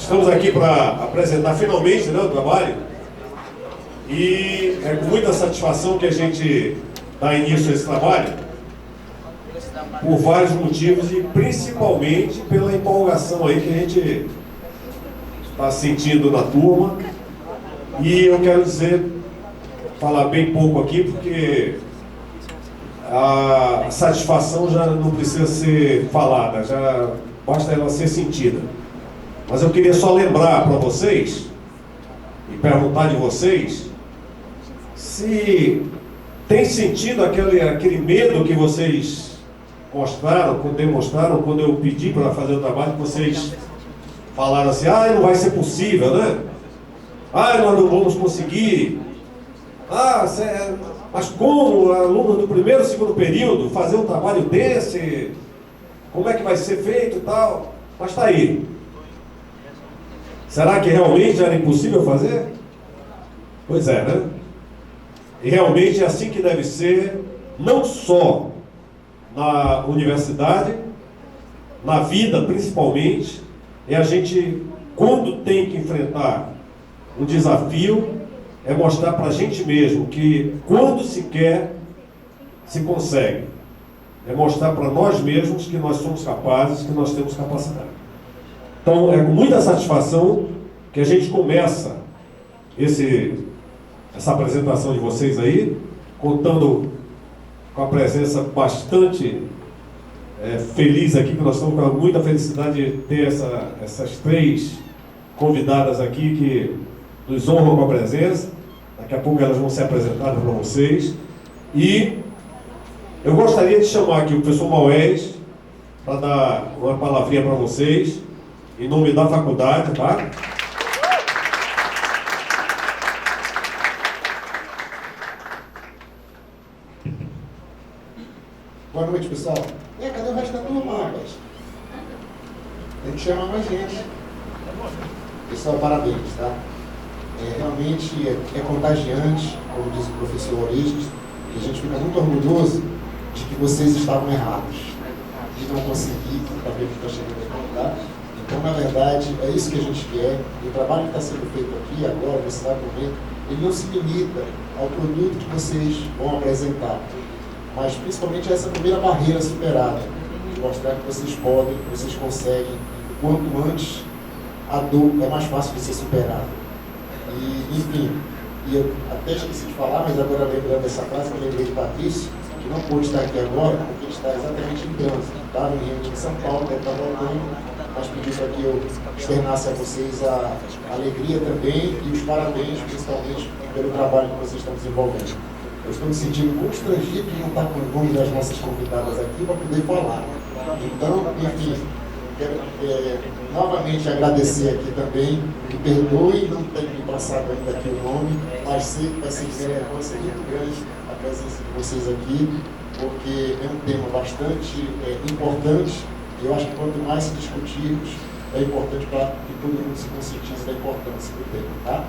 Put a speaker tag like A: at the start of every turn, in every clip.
A: Estamos aqui para apresentar finalmente, né, o trabalho. E é com muita satisfação que a gente dá início a esse trabalho, por vários motivos e principalmente pela empolgação aí que a gente está sentindo na turma. E eu quero falar bem pouco aqui, porque a satisfação já não precisa ser falada, já basta ela ser sentida. Mas eu queria só lembrar para vocês e perguntar de vocês se tem sentido aquele medo que vocês demonstraram quando eu pedi para fazer o trabalho, que vocês falaram assim: não vai ser possível, né? Nós não vamos conseguir. Mas como aluno do primeiro e segundo período fazer um trabalho desse? Como é que vai ser feito e tal? Mas está aí. Será que realmente era impossível fazer? Pois é, né? E realmente é assim que deve ser, não só na universidade, na vida principalmente. É a gente, quando tem que enfrentar um desafio, é mostrar para a gente mesmo que quando se quer, se consegue. É mostrar para nós mesmos que nós somos capazes, que nós temos capacidade. Então é com muita satisfação que a gente começa essa apresentação de vocês aí, contando com a presença bastante feliz aqui, que nós estamos com muita felicidade de ter essas três convidadas aqui que nos honram com a presença. Daqui a pouco elas vão ser apresentadas para vocês. E eu gostaria de chamar aqui o professor Maués para dar uma palavrinha para vocês, em nome da faculdade, tá?
B: Boa noite, pessoal. Cadê o resto da turma, rapaz? A gente chama mais gente. Pessoal, parabéns, tá? Realmente é contagiante, como diz o professor Orígenes, e a gente fica muito orgulhoso de que vocês estavam errados, de não conseguir, para ver o que está chegando aqui, tá? Então, na verdade, é isso que a gente quer. E o trabalho que está sendo feito aqui, agora, nesse exato momento, ele não se limita ao produto que vocês vão apresentar, mas principalmente essa primeira barreira superada, de mostrar que vocês podem, que vocês conseguem, quanto antes a dor é mais fácil de ser superada. E, enfim, eu até esqueci de falar, mas agora lembrando dessa frase, eu lembrei de Patrício, que não pôde estar aqui agora, porque ele está exatamente em trânsito, está no Rio de São Paulo, deve estar voltando, mas pedi para que eu externasse a vocês a alegria também e os parabéns, principalmente pelo trabalho que vocês estão desenvolvendo. Eu estou me sentindo constrangido de não estar com o nome das nossas convidadas aqui para poder falar. Então, enfim, quero novamente agradecer aqui também, me perdoe não ter me passado ainda aqui o nome, mas sei que vai ser de relevância muito grande a presença de vocês aqui, porque é um tema bastante importante, e eu acho que quanto mais se discutirmos, é importante para que todo mundo se conscientize da importância do tema, tá?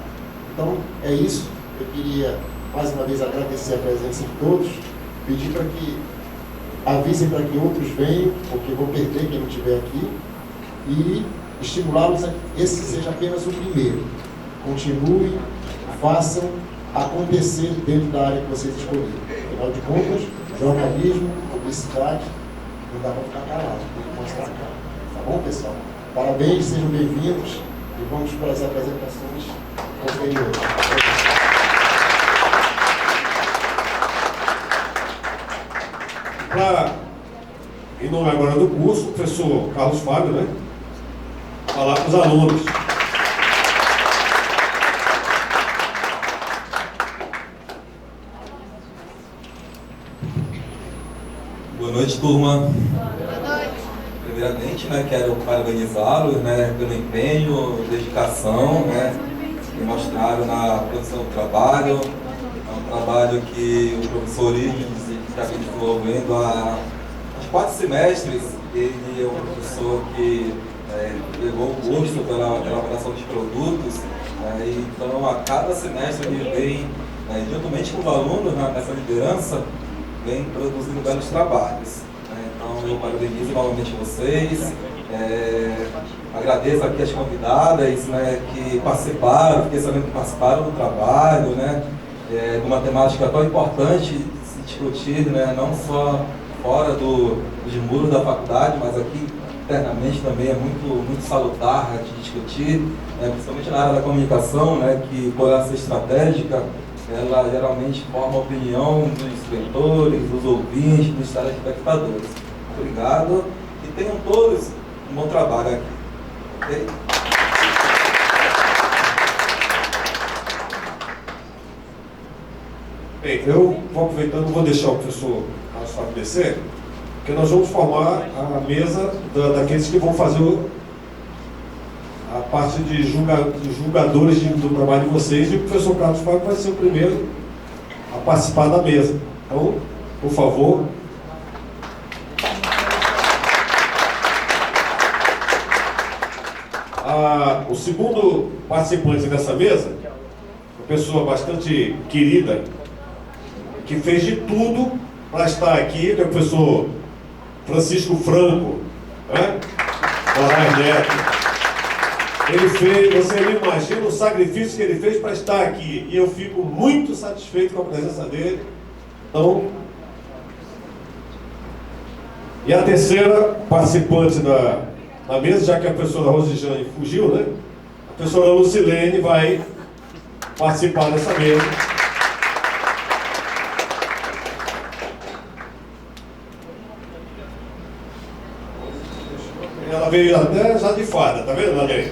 B: Então, é isso. Eu queria mais uma vez agradecer a presença de todos, pedir para que avisem para que outros venham, porque vou perder quem não estiver aqui, e estimulá-los a que esse seja apenas o primeiro. Continuem, façam acontecer dentro da área que vocês escolheram. Afinal de contas, jornalismo, publicidade, não dá para ficar calado, tem que mostrar a cara. Tá bom, pessoal? Parabéns, sejam bem-vindos e vamos para as apresentações posteriores.
A: Em nome agora do curso, o professor Carlos Fábio, né? Falar para os alunos.
C: Boa noite, turma. Boa noite. Primeiramente, quero parabenizá-los, pelo empenho, dedicação, que mostraram na produção do trabalho. É um trabalho que o professor Orígenes está desenvolvendo há 4 semestres. Ele é um professor que pegou o gosto pela elaboração de produtos, então a cada semestre ele vem, juntamente com os alunos, nessa liderança, vem produzindo belos trabalhos. Então eu parabenizo novamente vocês, agradeço aqui as convidadas, né, que participaram, fiquei sabendo que participaram do trabalho, né, de uma temática tão importante de se discutir, né, não só fora dos muros da faculdade, mas aqui internamente também é muito salutar de discutir, né, principalmente na área da comunicação, né, que por ela ser estratégica, ela geralmente forma a opinião dos leitores, dos ouvintes, dos telespectadores. Muito obrigado e tenham todos um bom trabalho aqui. Okay?
A: Bem, eu vou aproveitando, vou deixar o professor Carlos Fábio descer, porque nós vamos formar a mesa daqueles que vão fazer a parte de julgadores do trabalho de vocês, e o professor Carlos Fábio vai ser o primeiro a participar da mesa. Então, por favor. O segundo participante dessa mesa, uma pessoa bastante querida, que fez de tudo para estar aqui, que é o professor Francisco Franco, né? Moraes Neto. Ele fez, você não imagina o sacrifício que ele fez para estar aqui, e eu fico muito satisfeito com a presença dele. Então, e a terceira participante da mesa, já que a professora Rosijane fugiu, né? A professora Lucilene vai participar dessa mesa. Ela veio até já de fada, tá vendo, Daniel?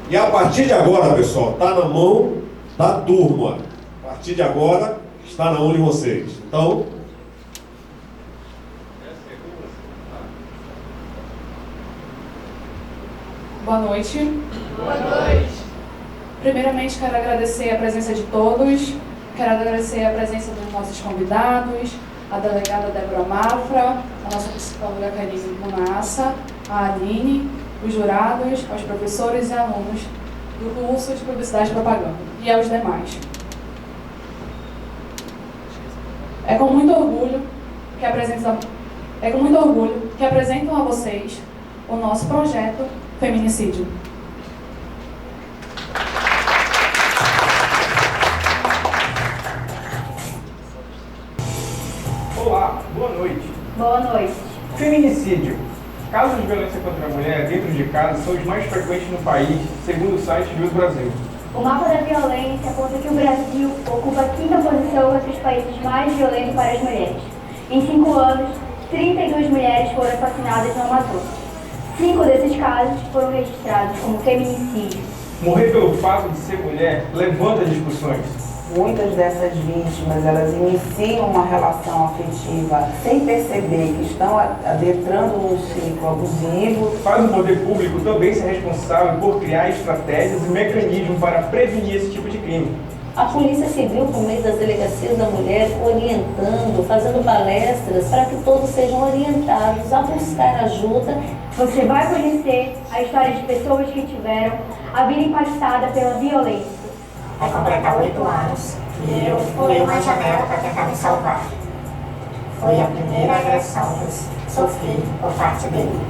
A: E a partir de agora, pessoal, está na mão da turma. A partir de agora, está na mão de vocês. Então,
D: boa noite.
E: Boa noite.
D: Primeiramente, quero agradecer a presença de todos. Quero agradecer a presença dos nossos convidados, a delegada Débora Mafra, a nossa psicóloga Karine Munassa, a Aline, os jurados, aos professores e alunos do curso de Publicidade e Propaganda e aos demais. É com muito orgulho que apresento a vocês o nosso projeto Feminicídio.
F: Olá, boa noite.
E: Boa noite.
F: Feminicídio. Casos de violência contra a mulher dentro de casa são os mais frequentes no país, segundo o site Jus Brasil.
E: O mapa da violência aponta que o Brasil ocupa a 5ª posição entre os países mais violentos para as mulheres. Em 5 anos, 32 mulheres foram assassinadas no Amazonas. 5 desses casos foram registrados como feminicídio.
F: Morrer pelo fato de ser mulher levanta discussões.
G: Muitas dessas vítimas, elas iniciam uma relação afetiva sem perceber que estão adentrando num ciclo abusivo.
F: Faz o poder público também ser responsável por criar estratégias e mecanismos para prevenir esse tipo de crime.
H: A Polícia Civil, por meio das delegacias da mulher, orientando, fazendo palestras para que todos sejam orientados a buscar ajuda.
E: Você vai conhecer a história de pessoas que tiveram a vida impactada pela violência.
I: Vai completar 8 anos e eu pulei uma janela para tentar me salvar. Foi a primeira agressão que sofri por parte dele.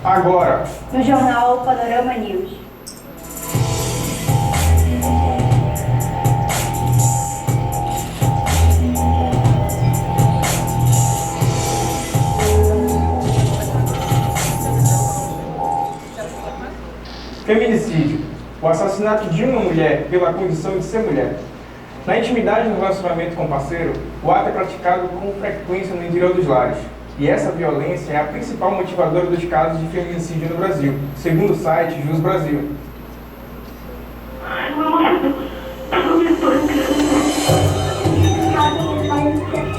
F: Agora,
E: No jornal Panorama News.
F: feminicídio. O assassinato de uma mulher pela condição de ser mulher. Na intimidade do relacionamento com o parceiro, o ato é praticado com frequência no interior dos lares. E essa violência é a principal motivadora dos casos de feminicídio no Brasil, segundo o site Jus Brasil.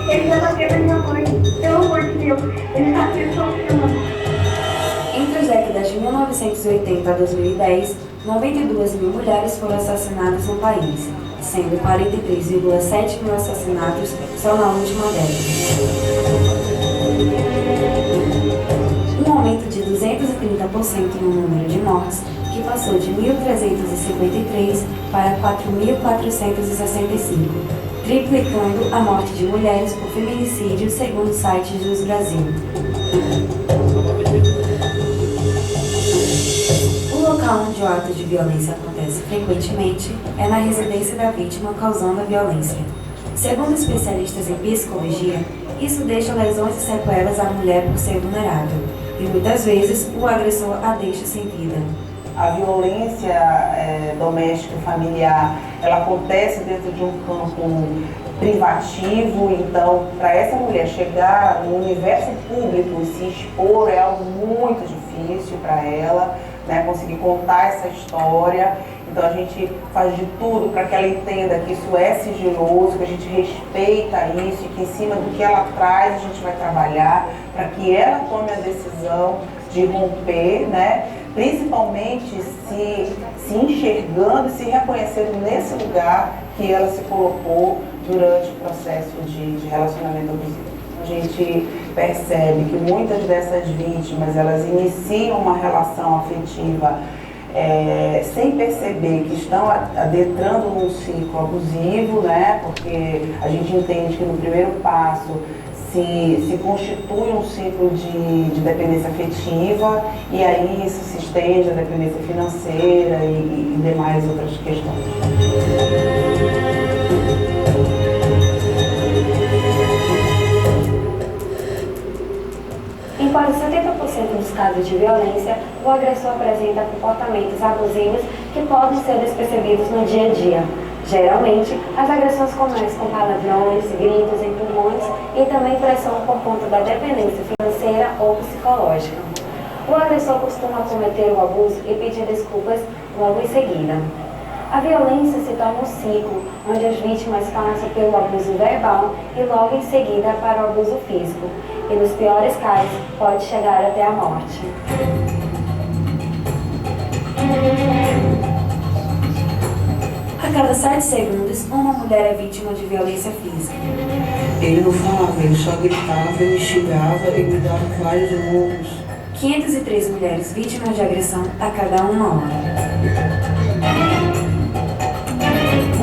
E: Ele já bateu na minha mãe. Pelo amor de Deus, ele está preso.
J: Entre as décadas de 1980 a 2010, 92 mil mulheres foram assassinadas no país, sendo 43,7 mil assassinatos só na última década. Um aumento de 230% no número de mortes, que passou de 1.353 para 4.465, triplicando a morte de mulheres por feminicídio, segundo o site Jus Brasil. local onde o ato de violência acontece frequentemente é na residência da vítima causando a violência. Segundo especialistas em psicologia, isso deixa lesões e sequelas à mulher por ser vulnerável, e muitas vezes o agressor a deixa sem vida.
G: A violência doméstica e familiar, ela acontece dentro de um campo privativo, então para essa mulher chegar no universo público e se expor é algo muito difícil para ela, né, conseguir contar essa história. Então a gente faz de tudo para que ela entenda que isso é sigiloso, que a gente respeita isso e que em cima do que ela traz a gente vai trabalhar para que ela tome a decisão de romper, né? Principalmente se enxergando e se reconhecendo nesse lugar que ela se colocou durante o processo de relacionamento abusivo. A gente percebe que muitas dessas vítimas, elas iniciam uma relação afetiva sem perceber que estão adentrando num ciclo abusivo, né? Porque a gente entende que no primeiro passo se constitui um ciclo de dependência afetiva e aí isso se estende à dependência financeira e demais outras questões.
J: Em quase 70% dos casos de violência, o agressor apresenta comportamentos abusivos que podem ser despercebidos no dia a dia. Geralmente, as agressões começam com palavrões, gritos, empurrões e também pressão por conta da dependência financeira ou psicológica. O agressor costuma cometer o abuso e pedir desculpas logo em seguida. A violência se torna um ciclo, onde as vítimas passam pelo abuso verbal e logo em seguida para o abuso físico, e nos piores casos pode chegar até a morte. A cada 7 segundos, uma mulher é vítima de violência física.
G: Ele não falava, ele só gritava, me xingava e me dava vários murros.
J: 503 mulheres vítimas de agressão a cada 1 hora.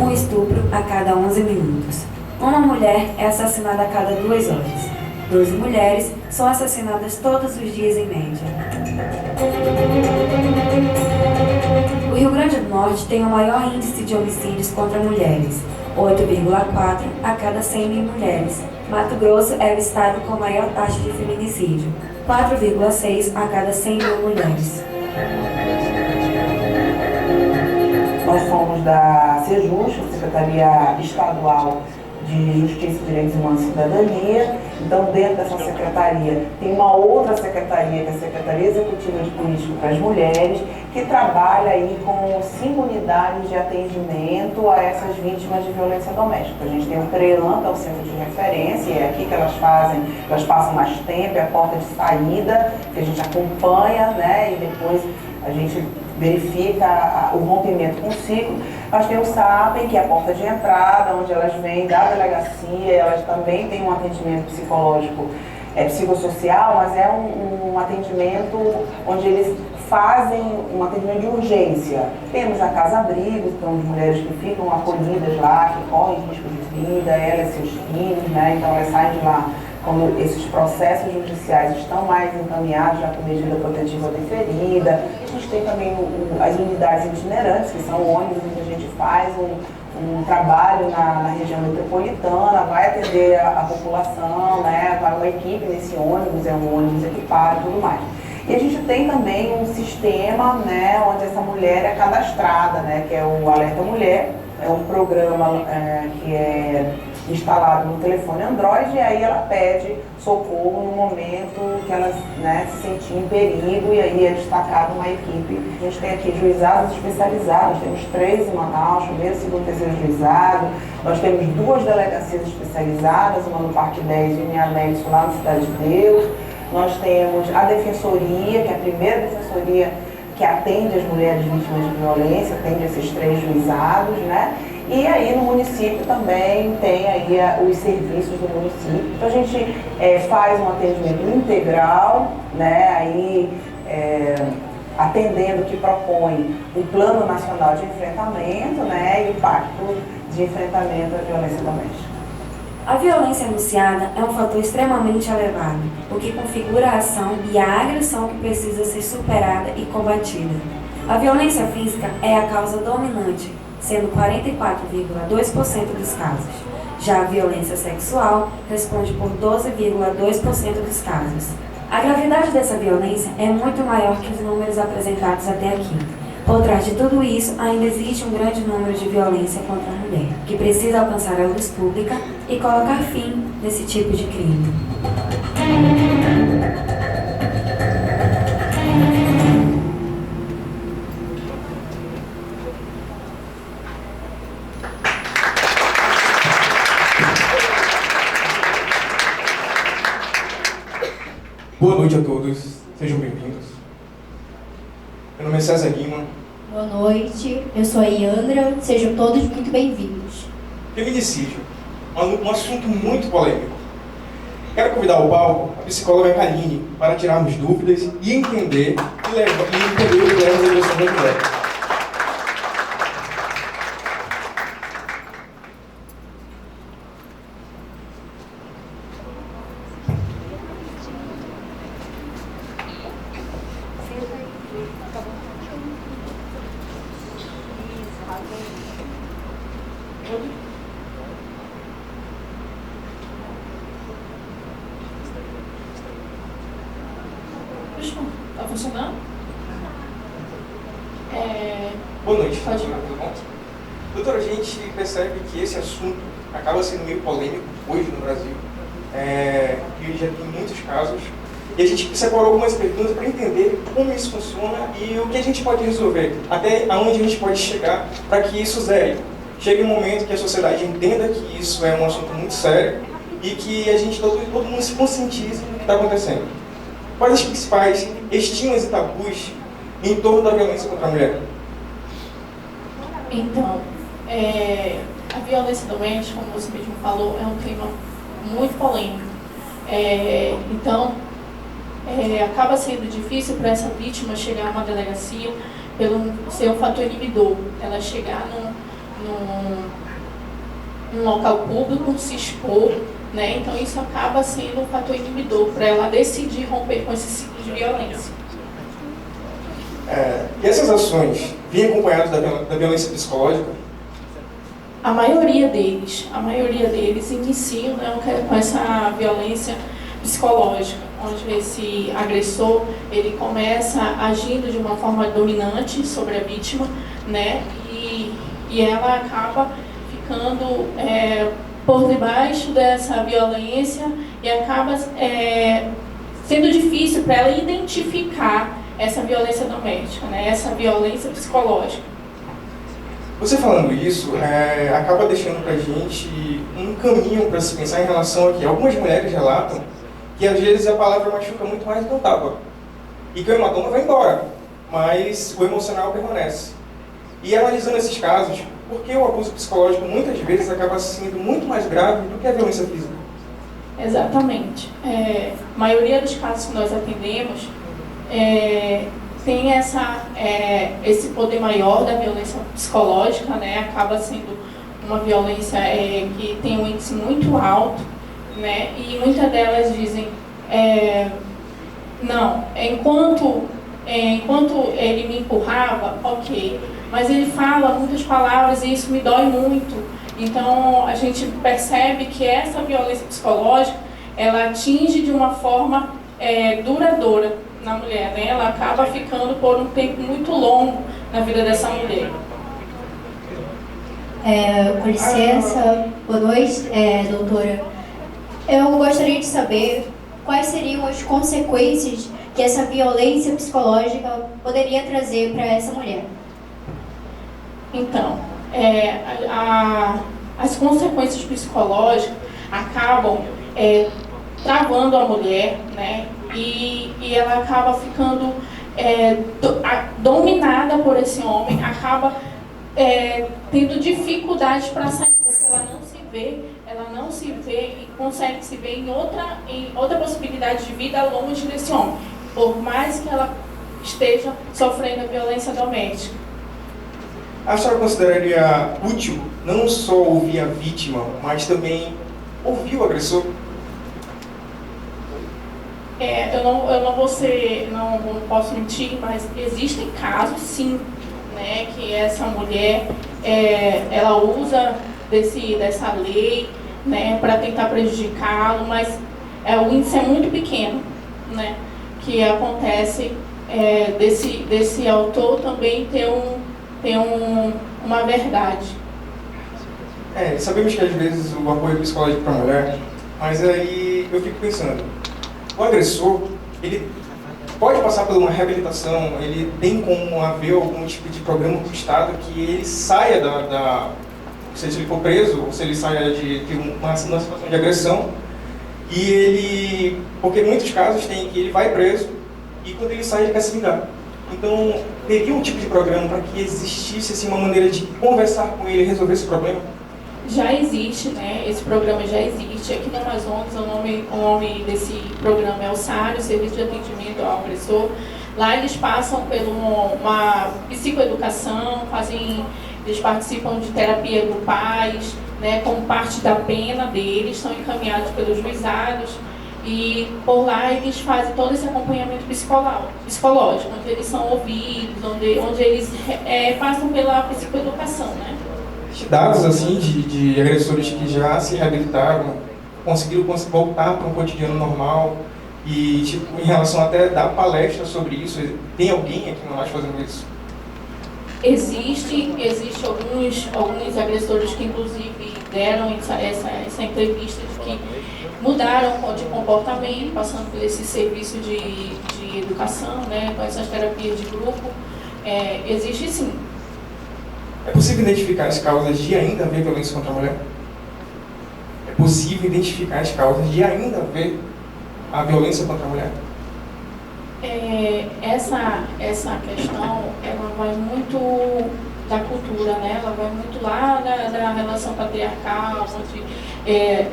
J: Um estupro a cada 11 minutos. Uma mulher é assassinada a cada 2 horas. 12 mulheres são assassinadas todos os dias em média. O Rio Grande do Norte tem o maior índice de homicídios contra mulheres, 8,4 a cada 100 mil mulheres. Mato Grosso é o estado com maior taxa de feminicídio, 4,6 a cada 100 mil mulheres.
G: Nós somos da SEJUST, Secretaria Estadual de Justiça, Direitos Humanos e Cidadania. Então, dentro dessa secretaria, tem uma outra secretaria, que é a Secretaria Executiva de Política para as Mulheres, que trabalha aí com 5 unidades de atendimento a essas vítimas de violência doméstica. A gente tem o CREAM, que é o centro de referência, e é aqui que elas passam mais tempo, é a porta de saída, que a gente acompanha, né, e depois a gente verifica o rompimento com o ciclo. Nós temos o SAPEN, que é a porta de entrada, onde elas vêm da delegacia, elas também têm um atendimento psicológico, psicossocial, mas é um atendimento onde eles fazem um atendimento de urgência. Temos a Casa Abrigo, que são as mulheres que ficam acolhidas lá, que correm risco de vida, elas e seus filhos, né? Então elas saem de lá quando esses processos judiciais estão mais encaminhados, já com medida protetiva deferida. A gente tem também as unidades itinerantes, que são ônibus, onde a gente faz um trabalho na região metropolitana, vai atender a população, né? Vai uma equipe nesse ônibus, é um ônibus equipado e tudo mais. E a gente tem também um sistema, né, onde essa mulher é cadastrada, né, que é o Alerta Mulher, é um programa que é instalado no telefone Android, e aí ela pede socorro no momento que ela, né, se sentir em perigo, e aí é destacada uma equipe. A gente tem aqui juizados especializados, temos 3 em Manaus, primeiro, segundo, terceiro juizado. Nós temos 2 delegacias especializadas, uma no Parque 10 e em Anexo, lá na Cidade de Deus. Nós temos a Defensoria, que é a primeira defensoria que atende as mulheres vítimas de violência, atende esses 3 juizados, né? E aí no município também tem aí os serviços do município. Então a gente faz um atendimento integral, né? Aí atendendo o que propõe o Plano Nacional de Enfrentamento, né? E o Pacto de Enfrentamento à Violência Doméstica.
J: A violência anunciada é um fator extremamente elevado, o que configura a ação e a agressão que precisa ser superada e combatida. A violência física é a causa dominante, sendo 44,2% dos casos. Já a violência sexual responde por 12,2% dos casos. A gravidade dessa violência é muito maior que os números apresentados até aqui. Por trás de tudo isso, ainda existe um grande número de violência contra a mulher, que precisa alcançar a luz pública e colocar fim nesse tipo de crime.
F: Boa noite a todos, sejam bem-vindos. Meu nome é César Lima.
K: Boa noite, eu sou a Iandra, sejam todos muito bem-vindos.
F: Feminicídio, um assunto muito polêmico. Quero convidar ao palco a psicóloga Kaline para tirarmos dúvidas e entender o que leva à evolução da mulher.
L: Tá funcionando?
F: Boa noite,
L: Pode ir.
F: tudo bom? Doutora, a gente percebe que esse assunto acaba sendo meio polêmico hoje no Brasil. E já tem muitos casos. E a gente separou algumas perguntas para entender como isso funciona e o que a gente pode resolver, até aonde a gente pode chegar para que isso zere. Chegue um momento que a sociedade entenda que isso é um assunto muito sério e que a gente, todo mundo se conscientize do que está acontecendo. Quais as principais estigmas e tabus em torno da violência contra a mulher?
L: Então, a violência doméstica, como você mesmo falou, é um tema muito polêmico. Então, acaba sendo difícil para essa vítima chegar a uma delegacia pelo ser um fator inibidor. Ela chegar num local público, se expor, né? Então isso acaba sendo um fator inibidor para ela decidir romper com esse ciclo de violência.
F: E essas ações vêm acompanhadas da violência psicológica?
L: A maioria deles iniciam, né, com essa violência psicológica, onde esse agressor ele começa agindo de uma forma dominante sobre a vítima, né? E ela acaba ficando por debaixo dessa violência e acaba sendo difícil para ela identificar essa violência doméstica, né? Essa violência psicológica.
F: Você falando isso, acaba deixando para a gente um caminho para se pensar em relação a que algumas mulheres relatam que às vezes a palavra machuca muito mais do que um tapa. E que o hematoma vai embora, mas o emocional permanece. E analisando esses casos, por que o abuso psicológico muitas vezes acaba sendo muito mais grave do que a violência física?
L: Exatamente. A maioria dos casos que nós atendemos tem esse poder maior da violência psicológica, né? Acaba sendo uma violência que tem um índice muito alto, né? E muitas delas dizem, não, enquanto ele me empurrava, ok, mas ele fala muitas palavras e isso me dói muito. Então a gente percebe que essa violência psicológica ela atinge de uma forma duradoura na mulher, né? Ela acaba ficando por um tempo muito longo na vida dessa mulher.
K: Com licença, boa noite, doutora. Eu gostaria de saber quais seriam as consequências que essa violência psicológica poderia trazer para essa mulher.
L: Então, as consequências psicológicas acabam travando a mulher, né? E ela acaba ficando dominada por esse homem, acaba tendo dificuldade para sair, porque ela não se vê e consegue se ver em outra possibilidade de vida longe desse homem, por mais que ela esteja sofrendo a violência doméstica.
F: A senhora consideraria útil não só ouvir a vítima, mas também ouvir o agressor?
L: não posso mentir, mas existem casos, sim, né, que essa mulher, ela usa dessa lei, né, para tentar prejudicá-lo, mas o índice é muito pequeno, né, que acontece desse autor também ter uma verdade.
F: Sabemos que às vezes o apoio psicológico para a mulher, mas aí eu fico pensando, o agressor, ele pode passar por uma reabilitação, ele tem como haver algum tipo de programa do Estado que ele saia se ele for preso, ou se ele saia de uma situação de agressão, porque em muitos casos tem que ele vai preso e quando ele sai ele quer se vingar. Então, teria um tipo de programa para que existisse assim, uma maneira de conversar com ele e resolver esse problema?
L: Já existe, né? Esse programa já existe. Aqui no Amazonas, o nome desse programa é o SARI, Serviço de Atendimento ao Agressor. Lá eles passam por uma psicoeducação, eles participam de terapia grupais, né? Como parte da pena deles, são encaminhados pelos juizados. E por lá eles fazem todo esse acompanhamento psicológico, onde eles são ouvidos, onde eles passam pela psicoeducação, né?
F: Dados assim de agressores que já se reabilitaram, conseguiram voltar para um cotidiano normal e tipo, em relação até dar palestra sobre isso, tem alguém aqui no Manaus fazendo isso?
L: Existe alguns agressores que inclusive deram essa entrevista de que mudaram de comportamento, passando por esse serviço de educação, né, com essas terapias de grupo. Existe sim.
F: É possível identificar as causas de ainda haver violência contra a mulher? É possível identificar as causas de ainda haver a violência contra a mulher?
L: Essa questão, ela vai muito da cultura, né? Ela vai muito lá da relação patriarcal, onde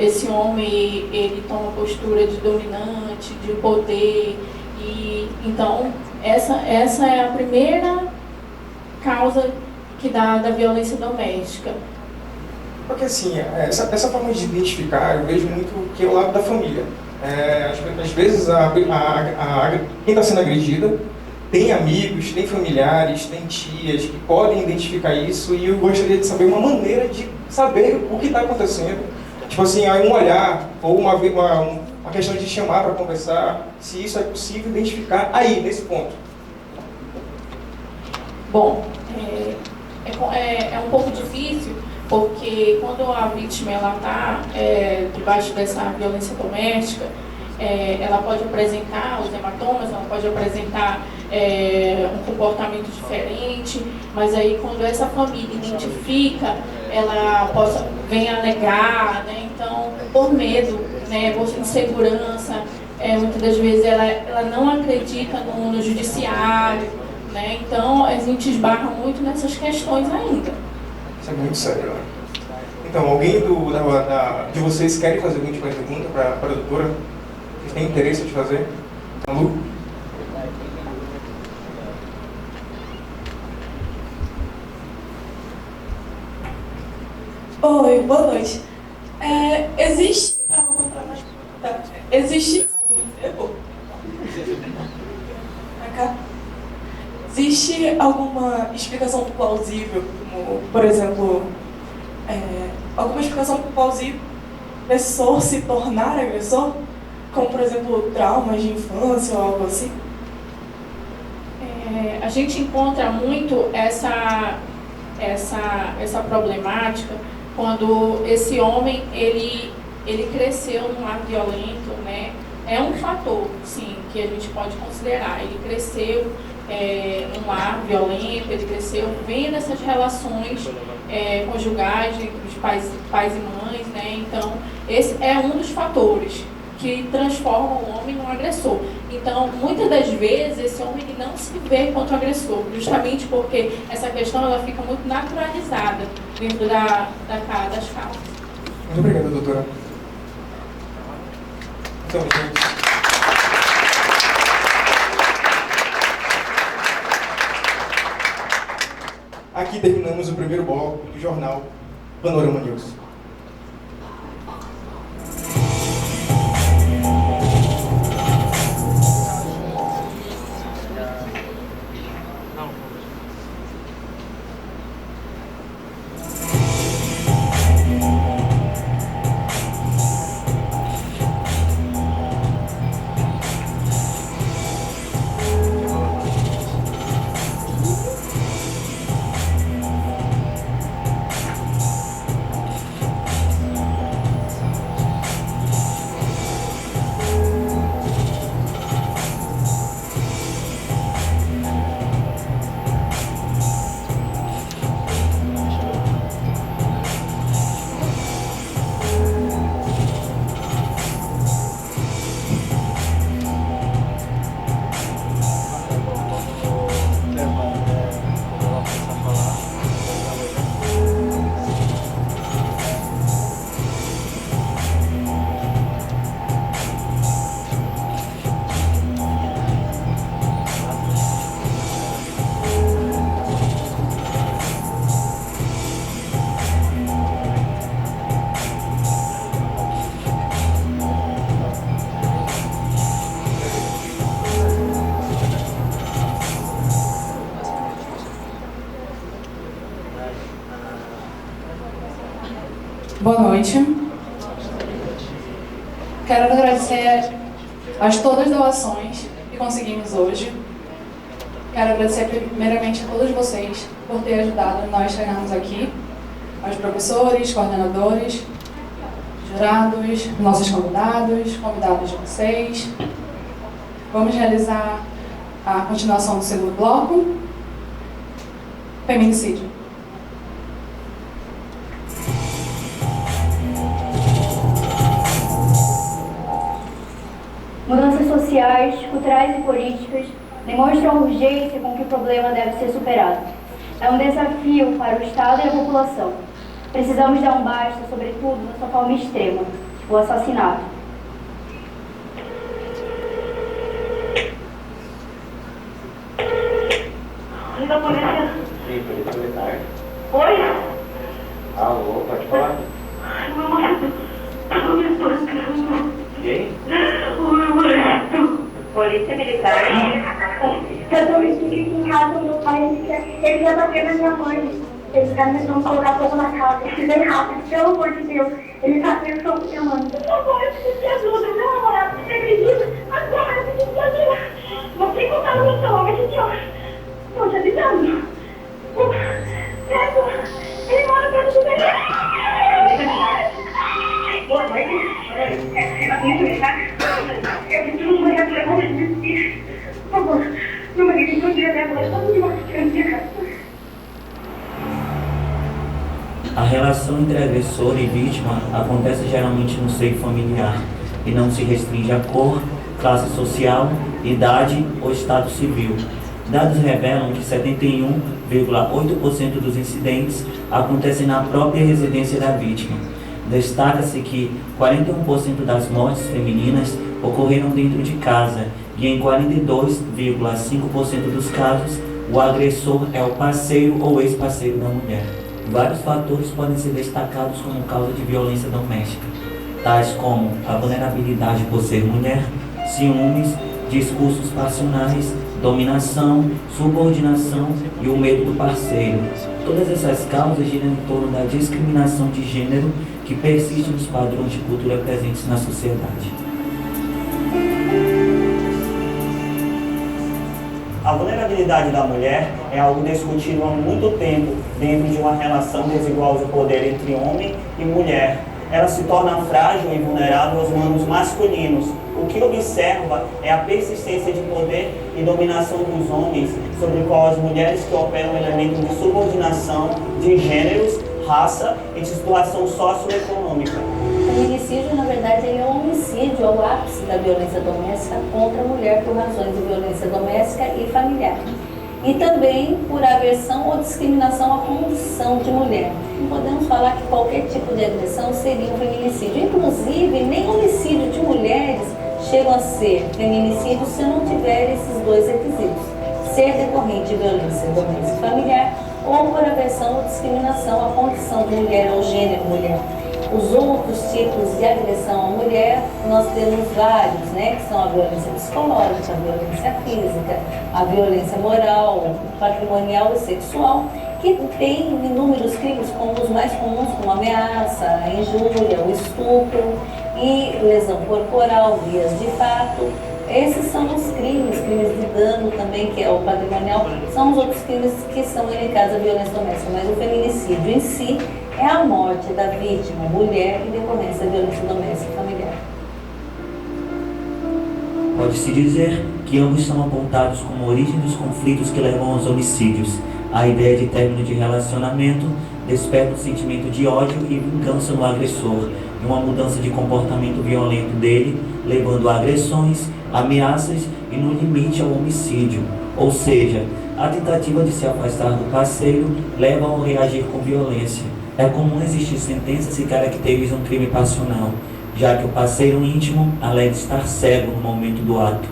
L: esse homem ele toma postura de dominante, de poder, e então essa é a primeira causa que dá da violência doméstica.
F: Porque assim, essa forma de identificar, eu vejo muito que é o lado da família. Às vezes quem está sendo agredida tem amigos, tem familiares, tem tias que podem identificar isso, e eu gostaria de saber uma maneira de saber o que está acontecendo. Tipo assim, um olhar, ou uma questão de chamar para conversar, se isso é possível identificar aí, nesse ponto.
L: Bom, é um pouco difícil, porque quando a vítima está debaixo dessa violência doméstica, ela pode apresentar os hematomas, ela pode apresentar um comportamento diferente, mas aí quando essa família identifica, ela vem a negar, né? Então, por medo, né, por insegurança, muitas das vezes ela não acredita no judiciário, né? Então a gente esbarra muito nessas questões ainda.
F: Isso é muito sério, né? Então, alguém de vocês querem fazer alguma tipo de pergunta para a doutora? Vocês têm interesse de fazer? Lu?
M: Oi, boa noite. Existe alguma explicação plausível, como, por exemplo, alguma explicação plausível para a pessoa se tornar agressor? Como, por exemplo, traumas de infância ou algo assim?
L: A gente encontra muito essa problemática quando esse homem ele cresceu num lar violento, né? É um fator, sim, que a gente pode considerar. Ele cresceu num lar violento, ele cresceu vendo essas relações conjugais entre os pais e mães, né? Então, esse é um dos fatores que transforma o homem num agressor. Então, muitas das vezes, esse homem ele não se vê contra o agressor, justamente porque essa questão ela fica muito naturalizada dentro das causas.
F: Muito obrigado, doutora. Então, gente... Aqui terminamos o primeiro bloco do jornal Panorama News.
D: Boa noite. Quero agradecer todas as doações que conseguimos hoje. Quero agradecer primeiramente a todos vocês por terem ajudado nós chegarmos aqui, aos professores, coordenadores, jurados, nossos convidados de vocês. Vamos realizar a continuação do segundo bloco. Feminicídio.
E: Mudanças sociais, culturais e políticas demonstram a urgência com que o problema deve ser superado. É um desafio para o Estado e a população. Precisamos dar um basta, sobretudo, na sua forma extrema, o assassinato.
N: Liga a polícia.
O: Sim, polícia militar.
N: Oi?
O: Alô, pode falar?
N: Ai, meu marido. Tô me espancando.
O: Quem?
N: O meu marido.
O: Polícia militar.
N: Eu tô me sentindo aqui em casa, meu pai, ele já tá vendo a minha mãe. Ele tá tentando colocar fogo na casa. Eu fiz rápido, pelo amor de Deus. Ele tá pensando com minha mãe. Por favor, eu preciso de ajuda. Meu namorado, você acredita? Agora eu preciso de ajuda. Não tem como estar no meu celular, mas gente, ó. Tô te avisando. Ele mora perto do bebê. Boa noite. Eu preciso de uma reação de desistir. Por favor, meu marido não podia levar ela todo mundo aqui na minha casa.
O: A relação entre agressor e vítima acontece geralmente no seio familiar e não se restringe a cor, classe social, idade ou estado civil. Dados revelam que 71,8% dos incidentes acontecem na própria residência da vítima. Destaca-se que 41% das mortes femininas ocorreram dentro de casa e em 42,5% dos casos o agressor é o parceiro ou ex-parceiro da mulher. Vários fatores podem ser destacados como causa de violência doméstica, tais como a vulnerabilidade por ser mulher, ciúmes, discursos passionais, dominação, subordinação e o medo do parceiro. Todas essas causas giram em torno da discriminação de gênero que persiste nos padrões de cultura presentes na sociedade.
P: A vulnerabilidade da mulher é algo discutido há muito tempo dentro de uma relação desigual de poder entre homem e mulher. Ela se torna frágil e vulnerável aos mandos masculinos. O que observa é a persistência de poder e dominação dos homens, sobre o qual as mulheres que operam elementos de subordinação de gêneros, raça e de situação socioeconômica.
H: O feminicídio, na verdade, ele é um homicídio, é o ápice da violência doméstica contra a mulher por razões de violência doméstica e familiar. E também por aversão ou discriminação à condição de mulher. Não podemos falar que qualquer tipo de agressão seria um feminicídio. Inclusive, nem homicídio de mulheres chegam a ser feminicídio se não tiver esses dois requisitos. Ser decorrente de violência doméstica e familiar ou por aversão ou discriminação à condição de mulher ou gênero mulher. Os outros tipos de agressão à mulher, nós temos vários, que são a violência psicológica, a violência física, a violência moral, patrimonial e sexual, que tem inúmeros crimes, como os mais comuns, como a ameaça, a injúria, o estupro e lesão corporal, vias de fato. Esses são os crimes de dano também, que é o patrimonial, são os outros crimes que são elencados à violência doméstica, mas o feminicídio em si é a morte da vítima, mulher, em decorrência da violência doméstica e familiar.
O: Pode-se dizer que ambos são apontados como origem dos conflitos que levam aos homicídios. A ideia de término de relacionamento desperta um sentimento de ódio e vingança no agressor, e uma mudança de comportamento violento dele, levando a agressões, ameaças e, no limite, ao homicídio. Ou seja, a tentativa de se afastar do parceiro leva ao reagir com violência. É comum existir sentenças que caracterizam um crime passional, já que o parceiro íntimo alega estar cego no momento do ato,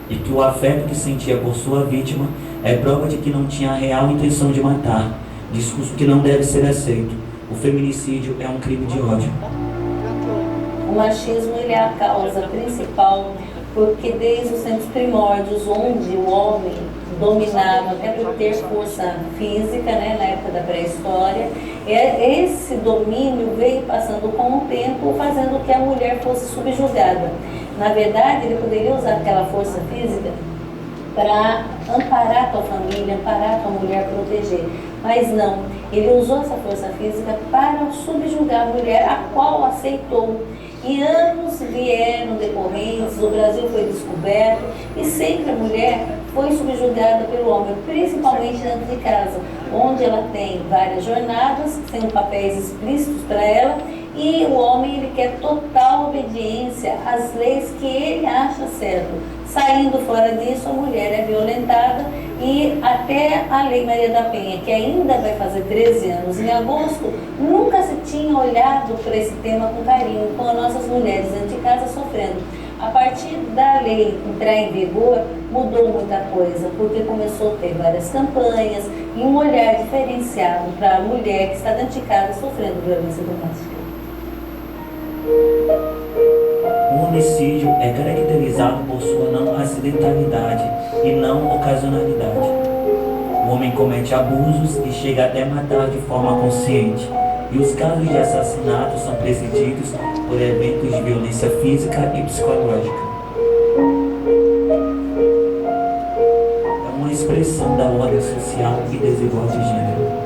O: e que o afeto que sentia por sua vítima é prova de que não tinha a real intenção de matar, discurso que não deve ser aceito. O feminicídio é um crime de ódio.
H: O machismo ele é a causa principal, porque desde os tempos primórdios, onde o homem dominavam até por ter força física, né, na época da pré-história. Esse domínio veio passando com o tempo, fazendo que a mulher fosse subjugada. Na verdade, ele poderia usar aquela força física para amparar a tua família, amparar a tua mulher, proteger. Mas não, ele usou essa força física para subjugar a mulher, a qual aceitou. E anos vieram decorrentes, o Brasil foi descoberto e sempre a mulher foi subjugada pelo homem, principalmente dentro de casa, onde ela tem várias jornadas, tem papéis explícitos para ela, e o homem ele quer total obediência às leis que ele acha certo. Saindo fora disso, a mulher é violentada e até a Lei Maria da Penha, que ainda vai fazer 13 anos em agosto, nunca se tinha olhado para esse tema com carinho, com as nossas mulheres dentro de casa sofrendo. A partir da lei entrar em vigor, mudou muita coisa, porque começou a ter várias campanhas e um olhar diferenciado para a mulher que está dentro de casa sofrendo violência doméstica.
O: O homicídio é caracterizado por sua não acidentalidade e não ocasionalidade. O homem comete abusos e chega até matar de forma consciente. E os casos de assassinato são precedidos por eventos de violência física e psicológica. É uma expressão da ordem social e desigual de gênero.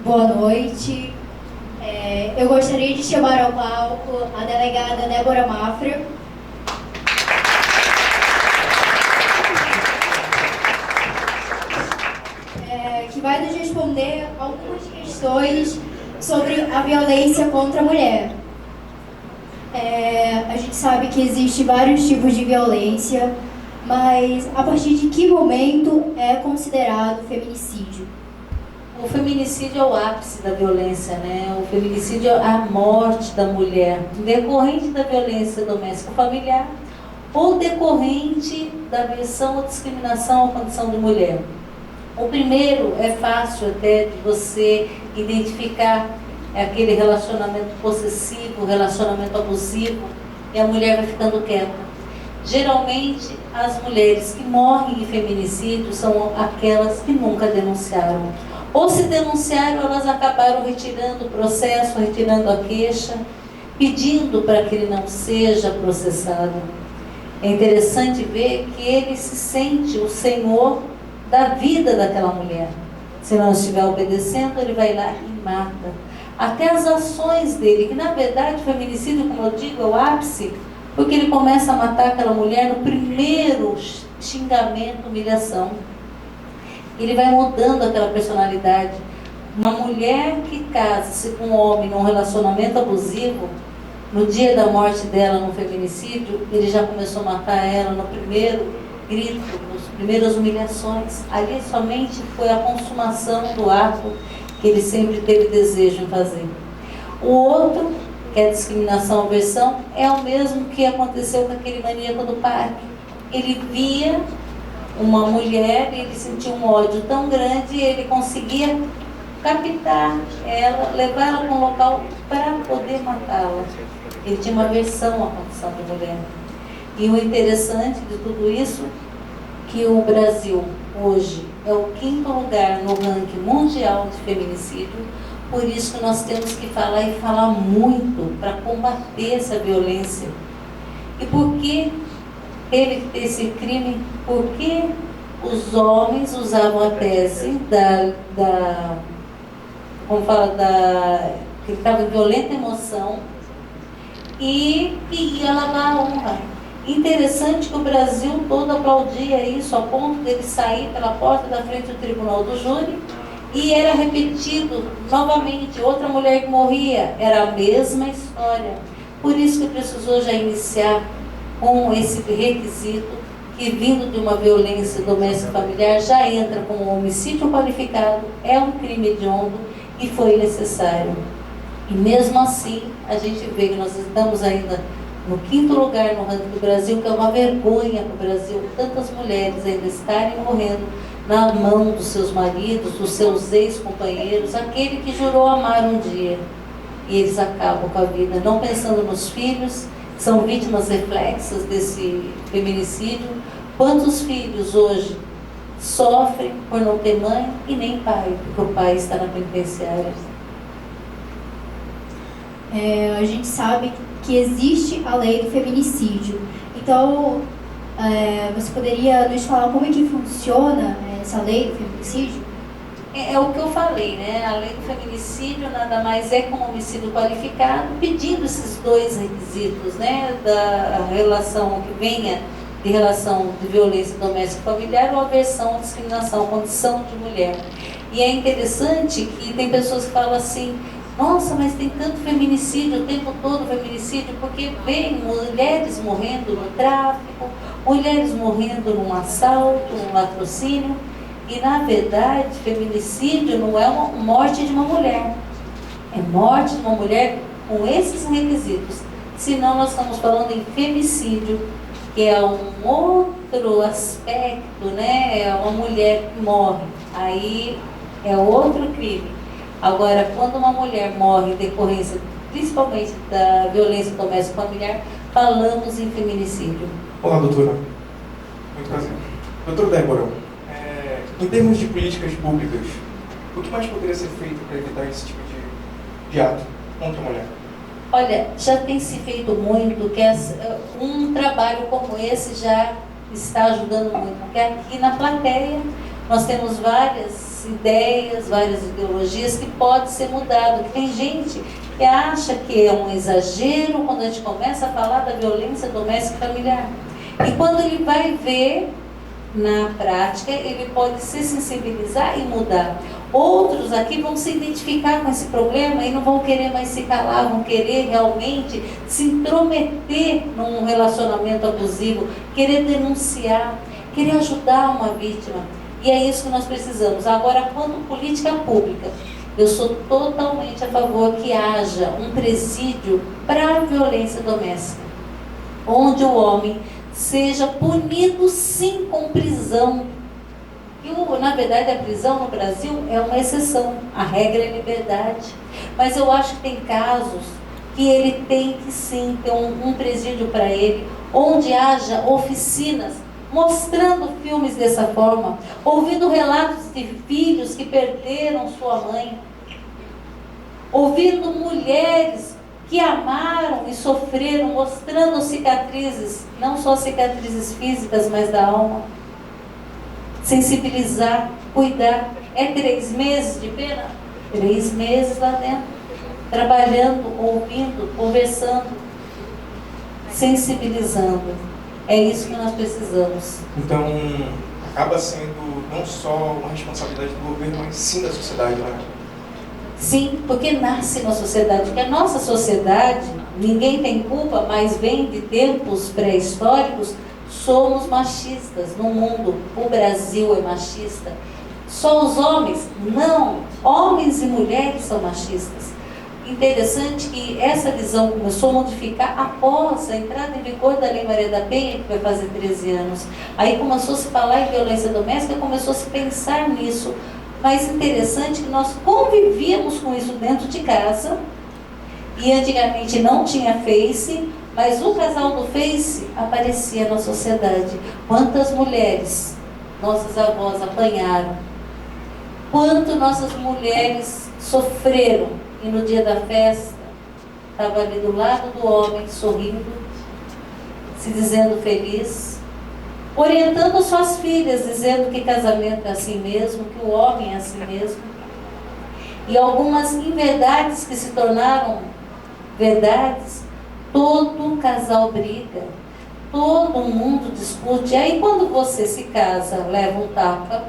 K: Boa noite. Eu gostaria de chamar ao palco a delegada Débora Mafra. Que vai nos responder algumas questões sobre a violência contra a mulher. A gente sabe que existem vários tipos de violência, mas a partir de que momento é considerado feminicídio?
H: O feminicídio é o ápice da violência, né? O feminicídio é a morte da mulher, decorrente da violência doméstica familiar ou decorrente da aversão ou discriminação à condição de mulher. O primeiro é fácil até de você identificar, é aquele relacionamento possessivo, relacionamento abusivo, e a mulher vai ficando quieta. Geralmente, as mulheres que morrem de feminicídio são aquelas que nunca denunciaram. Ou se denunciaram, elas acabaram retirando o processo, retirando a queixa, pedindo para que ele não seja processado. É interessante ver que ele se sente o senhor da vida daquela mulher. Se não estiver obedecendo, ele vai lá e mata. Até as ações dele, que na verdade o feminicídio, como eu digo, é o ápice, porque ele começa a matar aquela mulher no primeiro xingamento, humilhação. Ele vai mudando aquela personalidade. Uma mulher que casa-se com um homem num relacionamento abusivo, no dia da morte dela no feminicídio, ele já começou a matar ela no primeiro grito, nas primeiras humilhações. Ali somente foi a consumação do ato que ele sempre teve desejo em fazer. O outro, que é a discriminação, aversão, é o mesmo que aconteceu com aquele maníaco do parque. Ele via uma mulher, ele sentia um ódio tão grande, ele conseguia captar ela, levar ela para um local para poder matá-la. Ele tinha uma aversão à condição de mulher. E o interessante de tudo isso, que o Brasil hoje é o 5º lugar no ranking mundial de feminicídio, por isso que nós temos que falar e falar muito para combater essa violência. E por que teve esse crime? Porque os homens usavam a tese que ele estava em violenta emoção e que ia lavar a honra. Interessante que o Brasil todo aplaudia isso, a ponto dele sair pela porta da frente do tribunal do júri, e era repetido novamente, outra mulher que morria, era a mesma história. Por isso que precisou já iniciar com esse requisito, que vindo de uma violência doméstica familiar já entra como um homicídio qualificado, é um crime hediondo e foi necessário. E mesmo assim, a gente vê que nós estamos ainda no 5º lugar no ranking do Brasil, que é uma vergonha para o Brasil, tantas mulheres ainda estarem morrendo na mão dos seus maridos, dos seus ex-companheiros, aquele que jurou amar um dia. E eles acabam com a vida, não pensando nos filhos, que são vítimas reflexas desse feminicídio. Quantos filhos hoje sofrem por não ter mãe e nem pai, porque o pai está na penitenciária?
K: A gente sabe que existe a lei do feminicídio. Então, você poderia nos falar como é que funciona essa lei do feminicídio?
H: É o que eu falei, né? A lei do feminicídio nada mais é que um homicídio qualificado, pedindo esses 2 requisitos, né? Da relação que venha de relação de violência doméstica e familiar ou aversão à discriminação, condição de mulher. E é interessante que tem pessoas que falam assim: nossa, mas tem tanto feminicídio, o tempo todo feminicídio, porque vem mulheres morrendo no tráfico, mulheres morrendo num assalto, num latrocínio. E, na verdade, feminicídio não é uma morte de uma mulher. É morte de uma mulher com esses requisitos. Senão, nós estamos falando em femicídio, que é um outro aspecto, né? É uma mulher que morre. Aí é outro crime. Agora, quando uma mulher morre em decorrência, principalmente da violência doméstica familiar, falamos em feminicídio.
F: Olá, doutora. Muito prazer. Doutora Débora, em termos de políticas públicas, o que mais poderia ser feito para evitar esse tipo de ato contra a mulher?
H: Olha, já tem se feito muito, que um trabalho como esse já está ajudando muito, porque aqui na plateia nós temos várias ideias, várias ideologias que pode ser mudado, que tem gente que acha que é um exagero quando a gente começa a falar da violência doméstica familiar. E quando ele vai ver na prática, ele pode se sensibilizar e mudar. Outros aqui vão se identificar com esse problema e não vão querer mais se calar, vão querer realmente se intrometer num relacionamento abusivo, querer denunciar, querer ajudar uma vítima. E é isso que nós precisamos. Agora, quanto política pública, eu sou totalmente a favor que haja um presídio para a violência doméstica, onde o homem seja punido sim com prisão. E na verdade a prisão no Brasil é uma exceção, a regra é liberdade. Mas eu acho que tem casos que ele tem que sim ter um presídio para ele, onde haja oficinas mostrando filmes dessa forma, ouvindo relatos de filhos que perderam sua mãe, ouvindo mulheres que amaram e sofreram, mostrando cicatrizes, não só cicatrizes físicas, mas da alma. Sensibilizar, cuidar. É 3 meses de pena? 3 meses lá dentro, trabalhando, ouvindo, conversando, sensibilizando. É isso que nós precisamos.
F: Então, acaba sendo não só uma responsabilidade do governo, mas sim da sociedade, né?
H: Sim, porque nasce na sociedade, porque a nossa sociedade, ninguém tem culpa, mas vem de tempos pré-históricos, somos machistas no mundo, o Brasil é machista. Só os homens? Não, homens e mulheres são machistas. Interessante que essa visão começou a modificar após a entrada em vigor da Lei Maria da Penha, que vai fazer 13 anos. Aí começou a se falar em violência doméstica, começou a se pensar nisso. Mas interessante que nós convivíamos com isso dentro de casa, e antigamente não tinha Face, mas o casal do Face aparecia na sociedade. Quantas mulheres nossas avós apanharam, quanto nossas mulheres sofreram, e no dia da festa estava ali do lado do homem, sorrindo, se dizendo feliz, orientando suas filhas, dizendo que casamento é assim mesmo, que o homem é assim mesmo. E algumas inverdades que se tornaram verdades, todo casal briga, todo mundo discute. Aí quando você se casa, leva um tapa,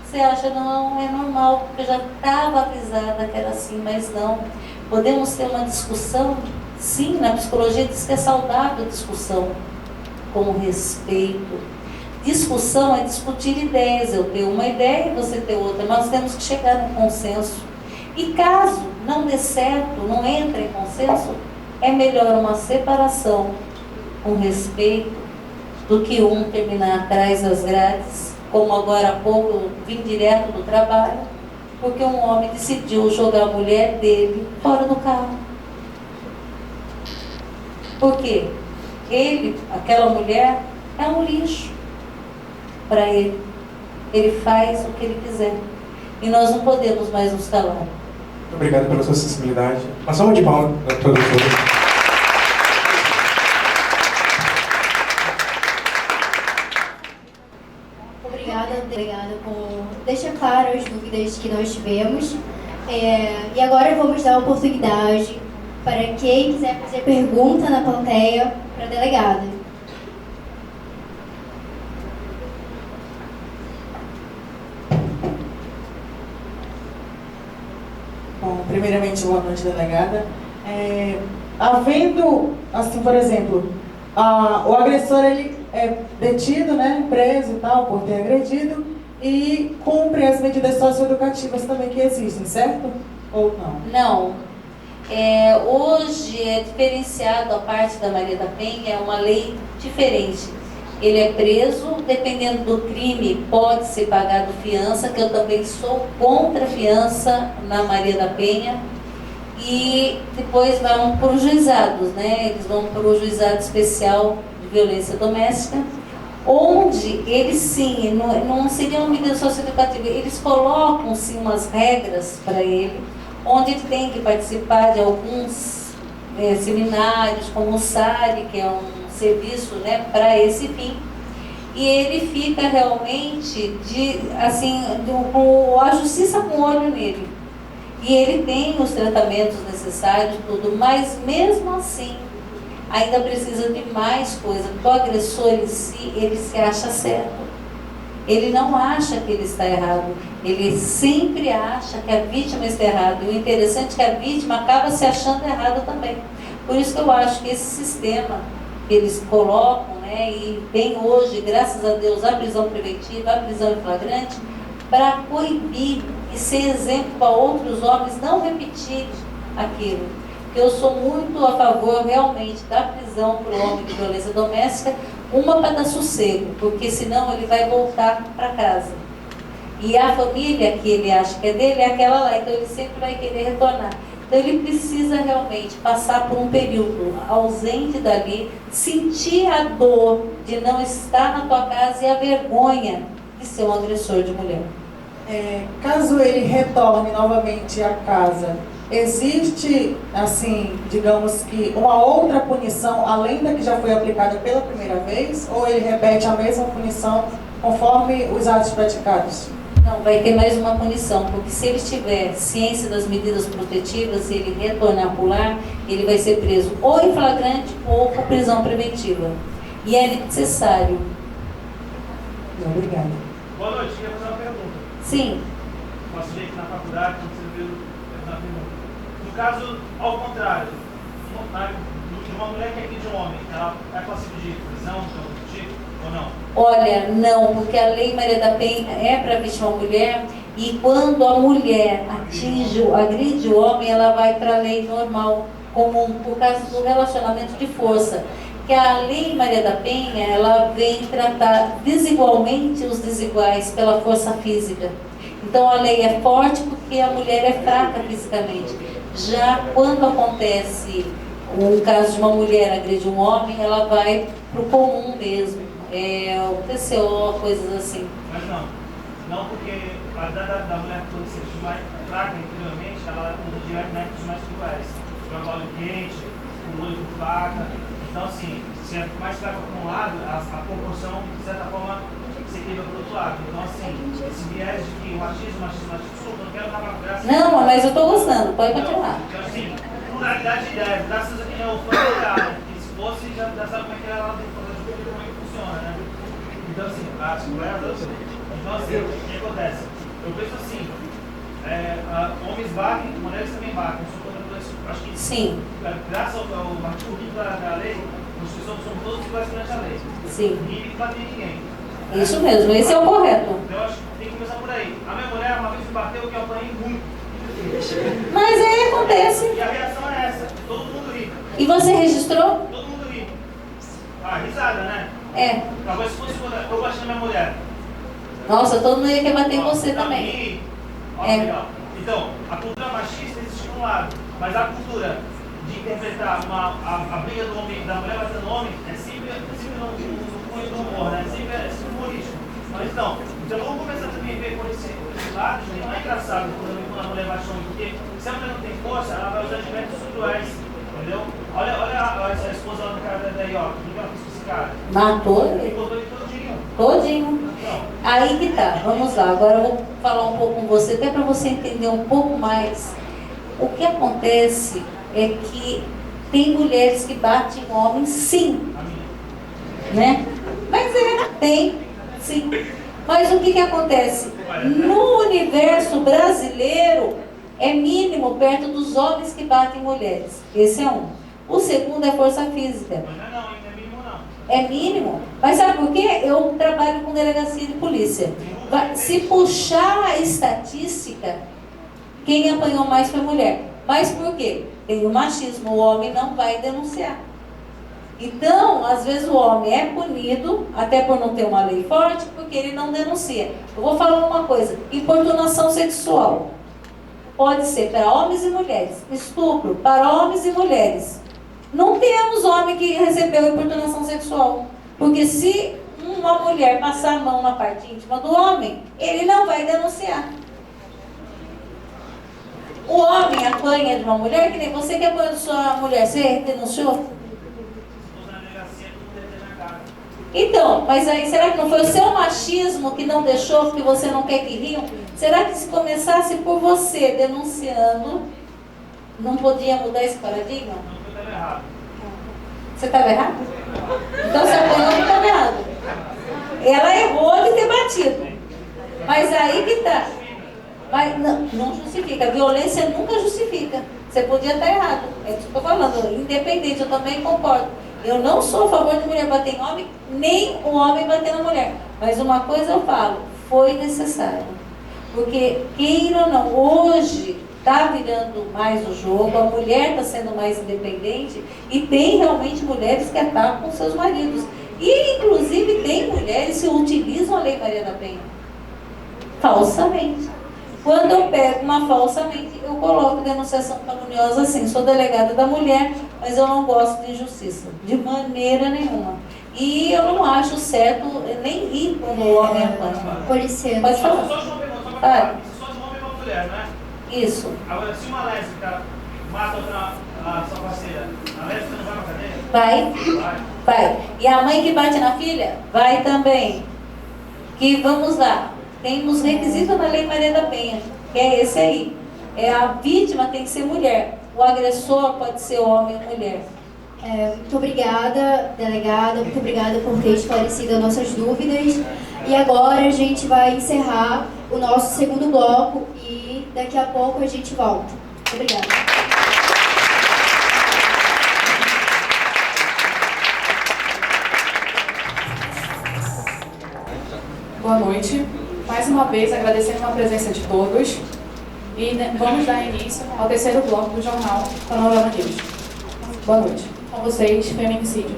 H: você acha, não, é normal, porque eu já estava avisada que era assim, mas não. Podemos ter uma discussão, sim, na psicologia diz que é saudável a discussão, com respeito. Discussão é discutir ideias, eu tenho uma ideia e você tem outra, nós temos que chegar no consenso. E caso não dê certo, não entre em consenso, é melhor uma separação com respeito do que um terminar atrás das grades, como agora há pouco eu vim direto do trabalho, porque um homem decidiu jogar a mulher dele fora do carro. Por quê? Ele, aquela mulher, é um lixo para ele. Ele faz o que ele quiser. E nós não podemos mais nos calar.
F: Muito obrigado pela sua sensibilidade. Uma salva de palmas para todos.
K: Obrigada por deixar claro as dúvidas que nós tivemos. E agora vamos dar a oportunidade para quem quiser fazer pergunta na plateia para a delegada.
Q: Bom, primeiramente, boa noite, delegada. Havendo, assim, por exemplo, o agressor, ele é detido, né, preso e tal, por ter agredido, e cumpre as medidas socioeducativas também que existem, certo? Ou não?
H: Não. Hoje é diferenciado a parte da Maria da Penha, é uma lei diferente. Ele é preso, dependendo do crime, pode ser pagado fiança, que eu também sou contra a fiança na Maria da Penha, e depois vão para os juizados, né? Eles vão para o juizado especial de violência doméstica, onde eles sim, não seria uma medida socioeducativa, eles colocam sim umas regras para ele, onde ele tem que participar de alguns seminários, como o SARI, que é um serviço, né, para esse fim, e ele fica realmente com a justiça com o olho nele, e ele tem os tratamentos necessários, tudo, mas mesmo assim ainda precisa de mais coisa, porque o agressor em si, ele se acha certo. Ele não acha que ele está errado, ele sempre acha que a vítima está errada. E o interessante é que a vítima acaba se achando errada também. Por isso que eu acho que esse sistema que eles colocam, né, e tem hoje, graças a Deus, a prisão preventiva, a prisão em flagrante, para coibir e ser exemplo para outros homens não repetirem aquilo. Porque eu sou muito a favor realmente da prisão para o homem de violência doméstica, uma para dar sossego, porque senão ele vai voltar para casa. E a família que ele acha que é dele é aquela lá, então ele sempre vai querer retornar. Então ele precisa realmente passar por um período ausente dali, sentir a dor de não estar na tua casa e a vergonha de ser um agressor de mulher.
Q: Caso ele retorne novamente à casa, existe, assim, digamos que uma outra punição além da que já foi aplicada pela primeira vez, ou ele repete a mesma punição conforme os atos praticados?
H: Não, vai ter mais uma punição, porque se ele tiver ciência das medidas protetivas, ele retornar por lá, ele vai ser preso ou em flagrante ou com prisão preventiva. E é necessário.
Q: Obrigada.
R: Boa noite, queria fazer uma pergunta.
H: Sim.
R: Posso ir aqui na faculdade, quando você viu na pergunta. No caso, ao contrário, de uma mulher que é filha de um homem, ela é passível de prisão, ou não?
H: Olha, não, porque a Lei Maria da Penha é para a vítima mulher, e quando a mulher agride o homem, ela vai para a lei normal, comum, por causa do relacionamento de força. Que a Lei Maria da Penha, ela vem tratar desigualmente os desiguais pela força física. Então a lei é forte porque a mulher é fraca fisicamente. Já quando acontece o caso de uma mulher agredir um homem, ela vai para o comum mesmo. O TCO, coisas assim.
R: Mas não porque a da mulher que pode ser mais fraca interiormente, ela usa direto métodos mais cruéis. Joga óleo quente, com olho com faca. Então, assim, se é mais fraca para um lado, a proporção, de certa forma, se equilibra para o outro lado. Então, assim, esse viés de que o machismo, desculpa, não quero dar uma graça.
H: Não, mas eu estou gostando, pode continuar.
R: Então, assim, pluralidade de ideias, graças a quem é o fã do cara, que se fosse, já sabe como é que ela como é que funciona, né? Então, assim, as mulheres, então, assim, o que acontece? Eu penso assim, homens batem, mulheres também batem. Acho que,
H: sim.
R: Graças ao artigo 5 da lei, nós somos todos iguais perante a lei.
H: Sim.
R: Ninguém bater ninguém.
H: Isso mesmo, esse é o correto.
R: Então, eu acho que tem que começar por aí. A minha mulher uma vez me bateu que eu apanhei muito.
H: Mas aí acontece.
R: E a reação é essa, todo mundo ri.
H: E você registrou?
R: Todo mundo ri. Ah, risada, né?
H: É.
R: Talvez se fosse eu baixei na minha mulher.
H: Nossa, todo mundo ia querer bater em você também.
R: Legal. Então, a cultura machista existe de um lado, mas a cultura de interpretar a briga do homem, da mulher batendo no homem, é sempre no cunho do humor, né? É sempre humorístico. Mas então vamos começar também a ver por esse lado, né? Não é engraçado quando a mulher bate no homem, porque se a mulher não tem força, ela vai usar de métodos cruéis, entendeu? Olha essa esposa lá do cara daí, ó, o que ela fez com esse cara?
H: Matou ele.
R: Botou ele todinho.
H: Todinho. Aí que tá, vamos lá. Agora eu vou falar um pouco com você, até para você entender um pouco mais. O que acontece é que tem mulheres que batem homens, sim. Né? Mas tem, sim. Mas o que acontece? No universo brasileiro, é mínimo perto dos homens que batem mulheres. Esse é um. O segundo é força física. É mínimo. Mas sabe por quê? Eu trabalho com delegacia de polícia. Se puxar a estatística, quem apanhou mais foi mulher. Mas por quê? Tem o machismo, o homem não vai denunciar. Então, às vezes o homem é punido, até por não ter uma lei forte, porque ele não denuncia. Eu vou falar uma coisa, importunação sexual. Pode ser para homens e mulheres. Estupro para homens e mulheres. Não temos homem que recebeu importunação sexual. Porque se uma mulher passar a mão na parte íntima do homem, ele não vai denunciar. O homem apanha de uma mulher, que nem você que apanha de sua mulher, você denunciou? Então, mas aí será que não foi o seu machismo que não deixou, porque você não quer que riam? Será que se começasse por você denunciando, não podia mudar esse paradigma? Você estava errado? Então você apanhou que estava errado. Ela errou de ter batido. Mas aí que está. Mas não justifica. A violência nunca justifica. Você podia estar errado. É isso que eu estou falando. Independente, eu também concordo. Eu não sou a favor de mulher bater em homem, nem o homem bater na mulher. Mas uma coisa eu falo, foi necessário. Porque, queira ou não, hoje está virando mais o jogo, a mulher está sendo mais independente e tem realmente mulheres que atacam seus maridos. E, inclusive, tem mulheres que utilizam a Lei Maria da Penha falsamente. Quando eu pego uma falsamente, eu coloco denunciação caluniosa assim. Sou delegada da mulher, mas eu não gosto de injustiça, de maneira nenhuma. E eu não acho certo nem rir quando o homem apanha.
K: Com licença.
H: Pode falar.
R: Só de um homem e uma mulher, né?
H: Isso.
R: Agora, se uma lésbica mata a sua parceira, a lésbica não vai pra cadeia?
H: Vai. E a mãe que bate na filha? Vai também. Que, vamos lá, tem os requisitos na Lei Maria da Penha, que é esse aí. A vítima tem que ser mulher. O agressor pode ser homem ou mulher.
K: Muito obrigada, delegada. Muito obrigada por ter esclarecido as nossas dúvidas. E agora a gente vai encerrar o nosso segundo bloco e daqui a pouco a gente volta. Muito obrigada.
D: Boa noite. Mais uma vez, agradecendo a presença de todos. E vamos dar início ao terceiro bloco do jornal Panorama News. Boa noite. Com vocês, Feminicídio.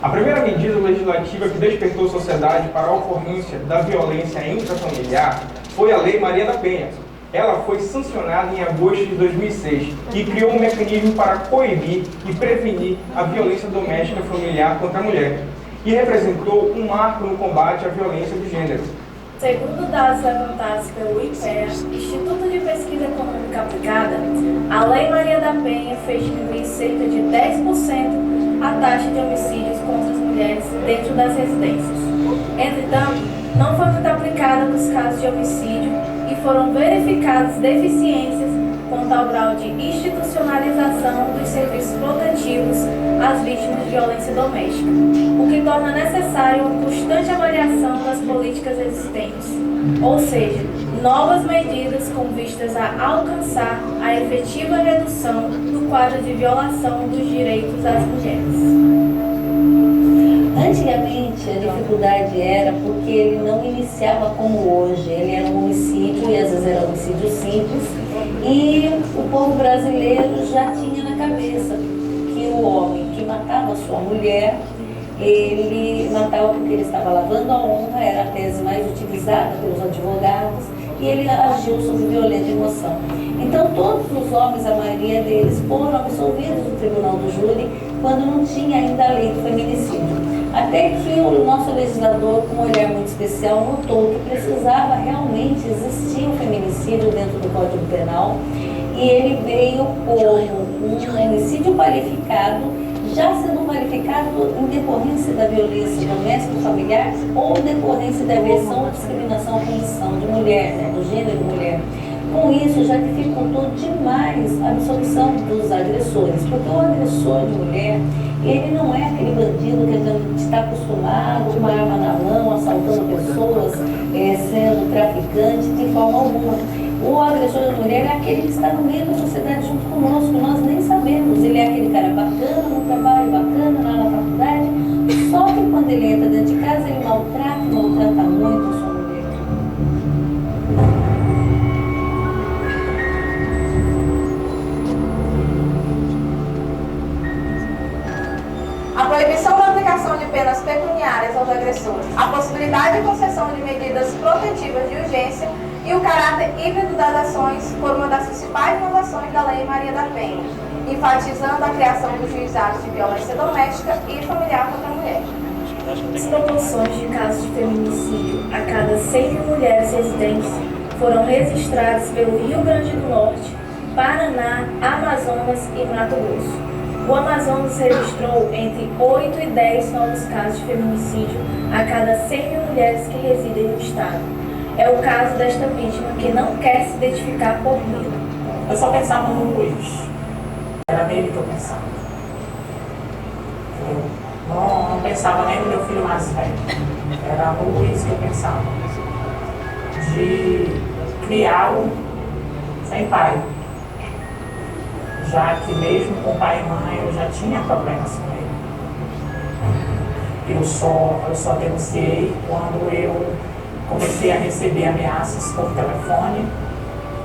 F: A primeira medida legislativa que despertou a sociedade para a ocorrência da violência intrafamiliar foi a Lei Maria da Penha. Ela foi sancionada em agosto de 2006 e criou um mecanismo para coibir e prevenir a violência doméstica familiar contra a mulher e representou um marco no combate à violência de gênero.
S: Segundo dados levantados pelo IPEA, Instituto de Pesquisa Econômica Aplicada, a Lei Maria da Penha fez diminuir cerca de 10% a taxa de homicídios contra as mulheres dentro das residências. Entretanto, não foi muito aplicada nos casos de homicídio e foram verificadas deficiências quanto ao grau de institucionalização dos serviços protetivos às vítimas de violência doméstica, o que torna necessário uma constante avaliação das políticas existentes, ou seja, novas medidas com vistas a alcançar a efetiva redução do quadro de violação dos direitos das mulheres.
H: Antigamente a dificuldade era porque ele não iniciava como hoje, ele era um homicídio e às vezes era um homicídio simples, e o povo brasileiro já tinha na cabeça que o homem que matava a sua mulher, ele matava porque ele estava lavando a honra, era a tese mais utilizada pelos advogados, e ele agiu sob violenta emoção. Então todos os homens, a maioria deles, foram absolvidos do tribunal do júri quando não tinha ainda a lei do feminicídio. Até que o nosso legislador, com um olhar muito especial, notou que precisava realmente existir um feminicídio dentro do Código Penal, e ele veio como um homicídio qualificado, já sendo qualificado em decorrência da violência doméstica ou familiar ou em decorrência da aversão ou discriminação à condição de mulher, né, do gênero mulher. Com isso, já dificultou demais a absolvição dos agressores, porque o agressor de mulher, ele não é aquele bandido que a gente está acostumado com uma arma na mão, assaltando pessoas, sendo traficante, de forma alguma. O agressor da mulher é aquele que está no meio da sociedade junto conosco, nós nem sabemos. Ele é aquele cara bacana no trabalho, bacana lá na faculdade, só que quando ele entra dentro de casa, ele maltrata muito a sua mulher.
S: A proibição da aplicação de penas pecuniárias aos agressores, a possibilidade de concessão de medidas protetivas de urgência e o caráter híbrido das ações foram uma das principais inovações da Lei Maria da Penha, enfatizando a criação dos juizados de violência doméstica e familiar contra a mulher.
K: As proporções de casos de feminicídio a cada 100 mil mulheres residentes foram registradas pelo Rio Grande do Norte, Paraná, Amazonas e Mato Grosso. O Amazonas registrou entre 8 e 10 novos casos de feminicídio a cada 100 mil mulheres que residem no estado. É o caso desta vítima que não quer se identificar por medo.
G: Eu só pensava no Luiz. Era nele que eu pensava. Eu não pensava nem no meu filho mais velho. Era no Luiz que eu pensava. De criá-lo sem pai. Já que mesmo com pai e mãe eu já tinha problemas com ele. Eu só denunciei quando eu comecei a receber ameaças por telefone,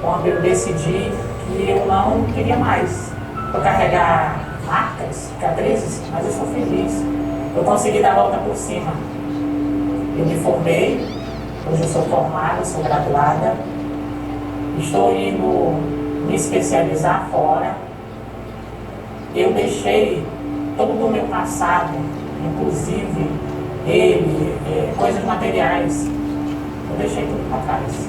G: quando eu decidi que eu não queria mais. Vou carregar marcas, cicatrizes, mas eu sou feliz. Eu consegui dar a volta por cima. Eu me formei, hoje eu sou formada, sou graduada. Estou indo me especializar fora. Eu deixei todo o meu passado, inclusive ele, coisas materiais, eu deixei tudo para trás.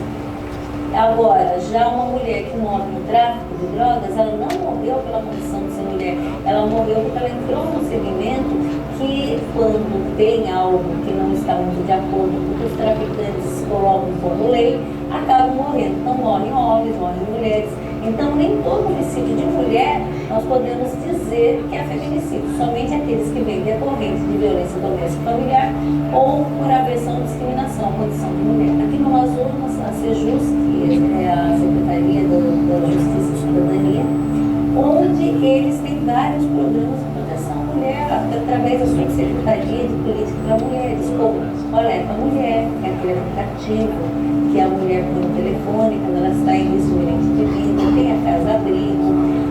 H: Agora, já uma mulher que morre no tráfico de drogas, ela não morreu pela condição de ser mulher, ela morreu porque ela entrou num segmento que, quando tem algo que não está muito de acordo com o que os traficantes colocam como lei, acabam morrendo. Então morrem homens, morrem mulheres. Então nem todo homicídio de mulher nós podemos dizer que é feminicídio, somente aqueles que vêm decorrentes de violência doméstica e familiar ou por aversão ou discriminação à condição de mulher. Aqui no Amazonas, a Sejus, que é a Secretaria da Justiça e Cidadania, onde eles têm vários programas de proteção à mulher, através da Subsecretaria de Política para Mulheres, como Alerta Mulher, que é aquele aplicativo que a mulher põe no telefone quando ela está em risco iminente de vida, tem a Casa Abrigo,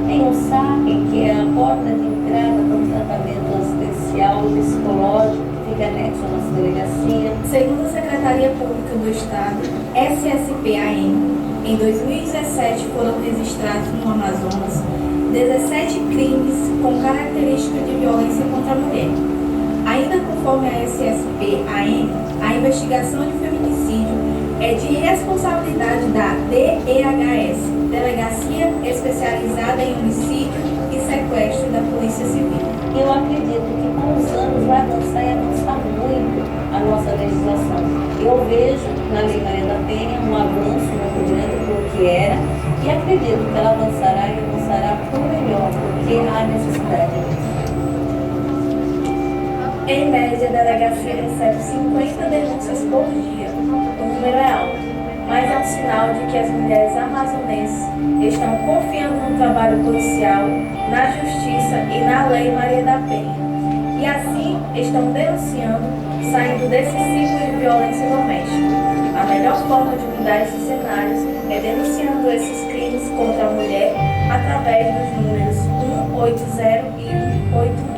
H: tem o SAP, que é a porta de entrada para o tratamento assistencial e psicológico, que fica anexo à nossa delegacia.
K: Segundo a Secretaria Pública do Estado, SSPAM, em 2017 foram registrados no Amazonas 17 crimes com característica de violência contra a mulher. Ainda conforme a SSPAM, a investigação de feminicídio é de responsabilidade da DEHS, Delegacia Especializada em Homicídio e Sequestro da Polícia Civil.
H: Eu acredito que com os anos vai avançar e avançar muito a nossa legislação. Eu vejo na Lei Maria da Penha um avanço muito grande do que era e acredito que ela avançará e avançará por melhor, porque há necessidade disso.
K: Em média, a delegacia recebe 50 denúncias por dia. O número é alto, mas é um sinal de que as mulheres amazonenses estão confiando no trabalho policial, na justiça e na Lei Maria da Penha.
S: e assim estão denunciando, saindo desse ciclo de violência doméstica. A melhor forma de mudar esses cenários é denunciando esses crimes contra a mulher através dos números 180 e 181.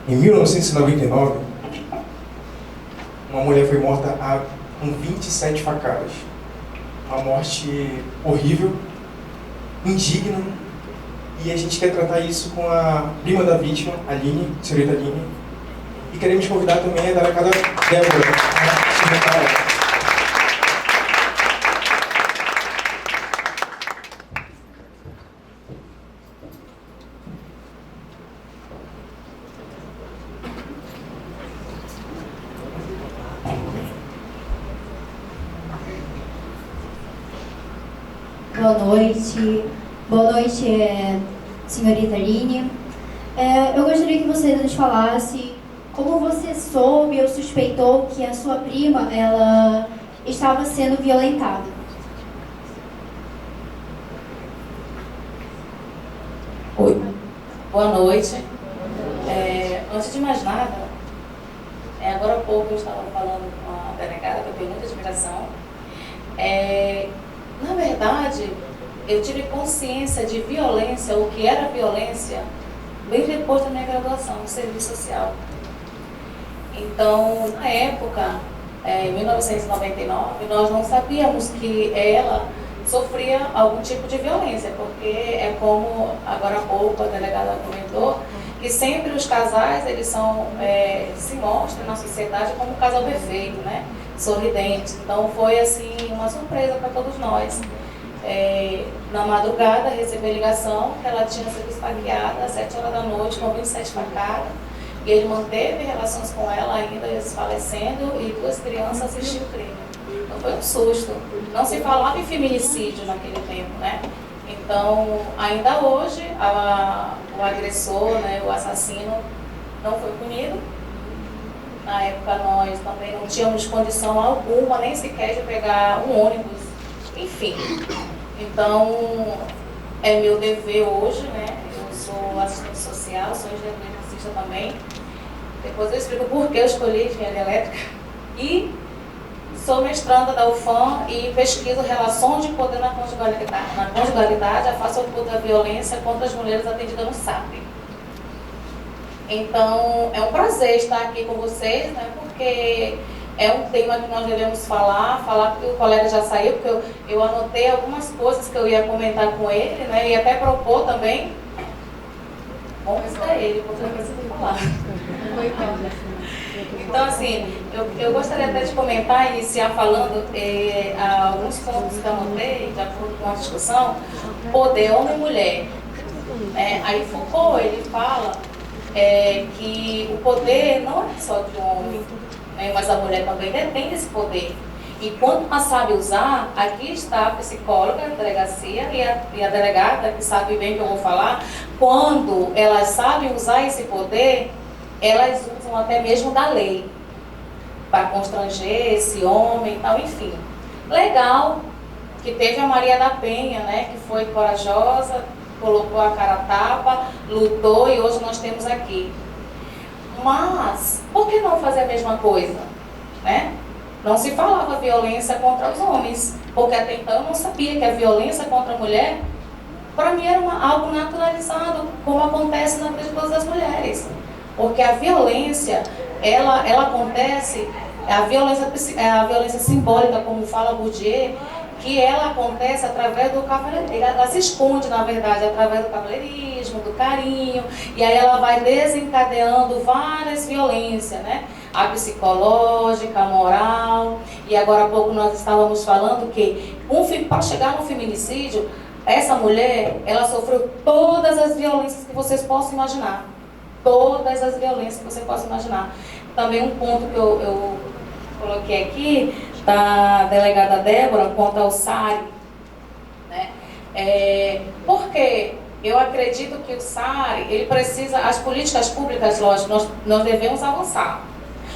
F: Em 1999, uma mulher foi morta com 27 facadas. Uma morte horrível, indigna, e a gente quer tratar isso com a prima da vítima, Aline, senhorita Aline, e queremos convidar também a delegada Débora, a secretária.
K: Boa noite, senhorita Aline. Eu gostaria que você nos falasse como você soube ou suspeitou que a sua prima ela estava sendo violentada.
H: Oi. Boa noite. Antes de mais nada, agora há pouco eu estava falando com a delegada, que eu tenho muita admiração. Na verdade, eu tive consciência de violência, o que era violência, bem depois da minha graduação no serviço social. Então, na época, em 1999, nós não sabíamos que ela sofria algum tipo de violência, porque é como agora há pouco a delegada comentou, que sempre os casais, eles se mostram na sociedade como um casal perfeito, né? Sorridente. Então foi assim uma surpresa para todos nós. Na madrugada recebi a ligação que ela tinha sido esfaqueada às 7 horas da noite com 27 facadas, e ele manteve relações com ela ainda falecendo, e 2 crianças assistiram o crime. Então foi um susto. Não se falava em feminicídio naquele tempo, né? Então ainda hoje o agressor, né, o assassino não foi punido. Na época nós também não tínhamos condição alguma, nem sequer de pegar um ônibus, enfim. Então, é meu dever hoje, né? Eu sou assistente social, sou engenheiro eletricista também. Depois eu explico por que eu escolhi engenharia elétrica. E sou mestranda da UFAM e pesquiso relações de poder na conjugalidade. Na conjugalidade, a face oculta da violência contra as mulheres atendidas no SAP. Então, é um prazer estar aqui com vocês, né, porque é um tema que nós devemos falar que o colega já saiu, porque eu anotei algumas coisas que eu ia comentar com ele, né, e até propor também. Bom, isso é ele, porque eu não preciso falar. Então, assim, eu gostaria até de comentar, iniciar falando alguns pontos que eu anotei, de acordo com a discussão, poder homem e mulher. Aí Foucault, ele fala que o poder não é só de um homem, né, mas a mulher também detém esse poder. E quando ela sabe usar, aqui está a psicóloga, a delegacia e a delegada, que sabe bem o que eu vou falar, quando elas sabem usar esse poder, elas usam até mesmo da lei, para constranger esse homem e tal, enfim. Legal que teve a Maria da Penha, né, que foi corajosa, colocou a cara a tapa, lutou e hoje nós temos aqui. Mas, por que não fazer a mesma coisa? Né? Não se falava violência contra os homens, porque até então eu não sabia que a violência contra a mulher, para mim era algo naturalizado, como acontece na vida de todas as mulheres. Porque a violência, ela acontece, a violência simbólica, como fala Bourdieu, que ela acontece através do cavalheirismo, ela se esconde, na verdade, através do cavalheirismo, do carinho, e aí ela vai desencadeando várias violências, né? A psicológica, a moral, e agora há pouco nós estávamos falando que, para chegar no feminicídio, essa mulher, ela sofreu todas as violências que vocês possam imaginar. Todas as violências que você possa imaginar. Também um ponto que eu coloquei aqui, da delegada Débora, quanto ao SARI, né? Porque eu acredito que o SARI, ele precisa, as políticas públicas, lógico, nós devemos avançar.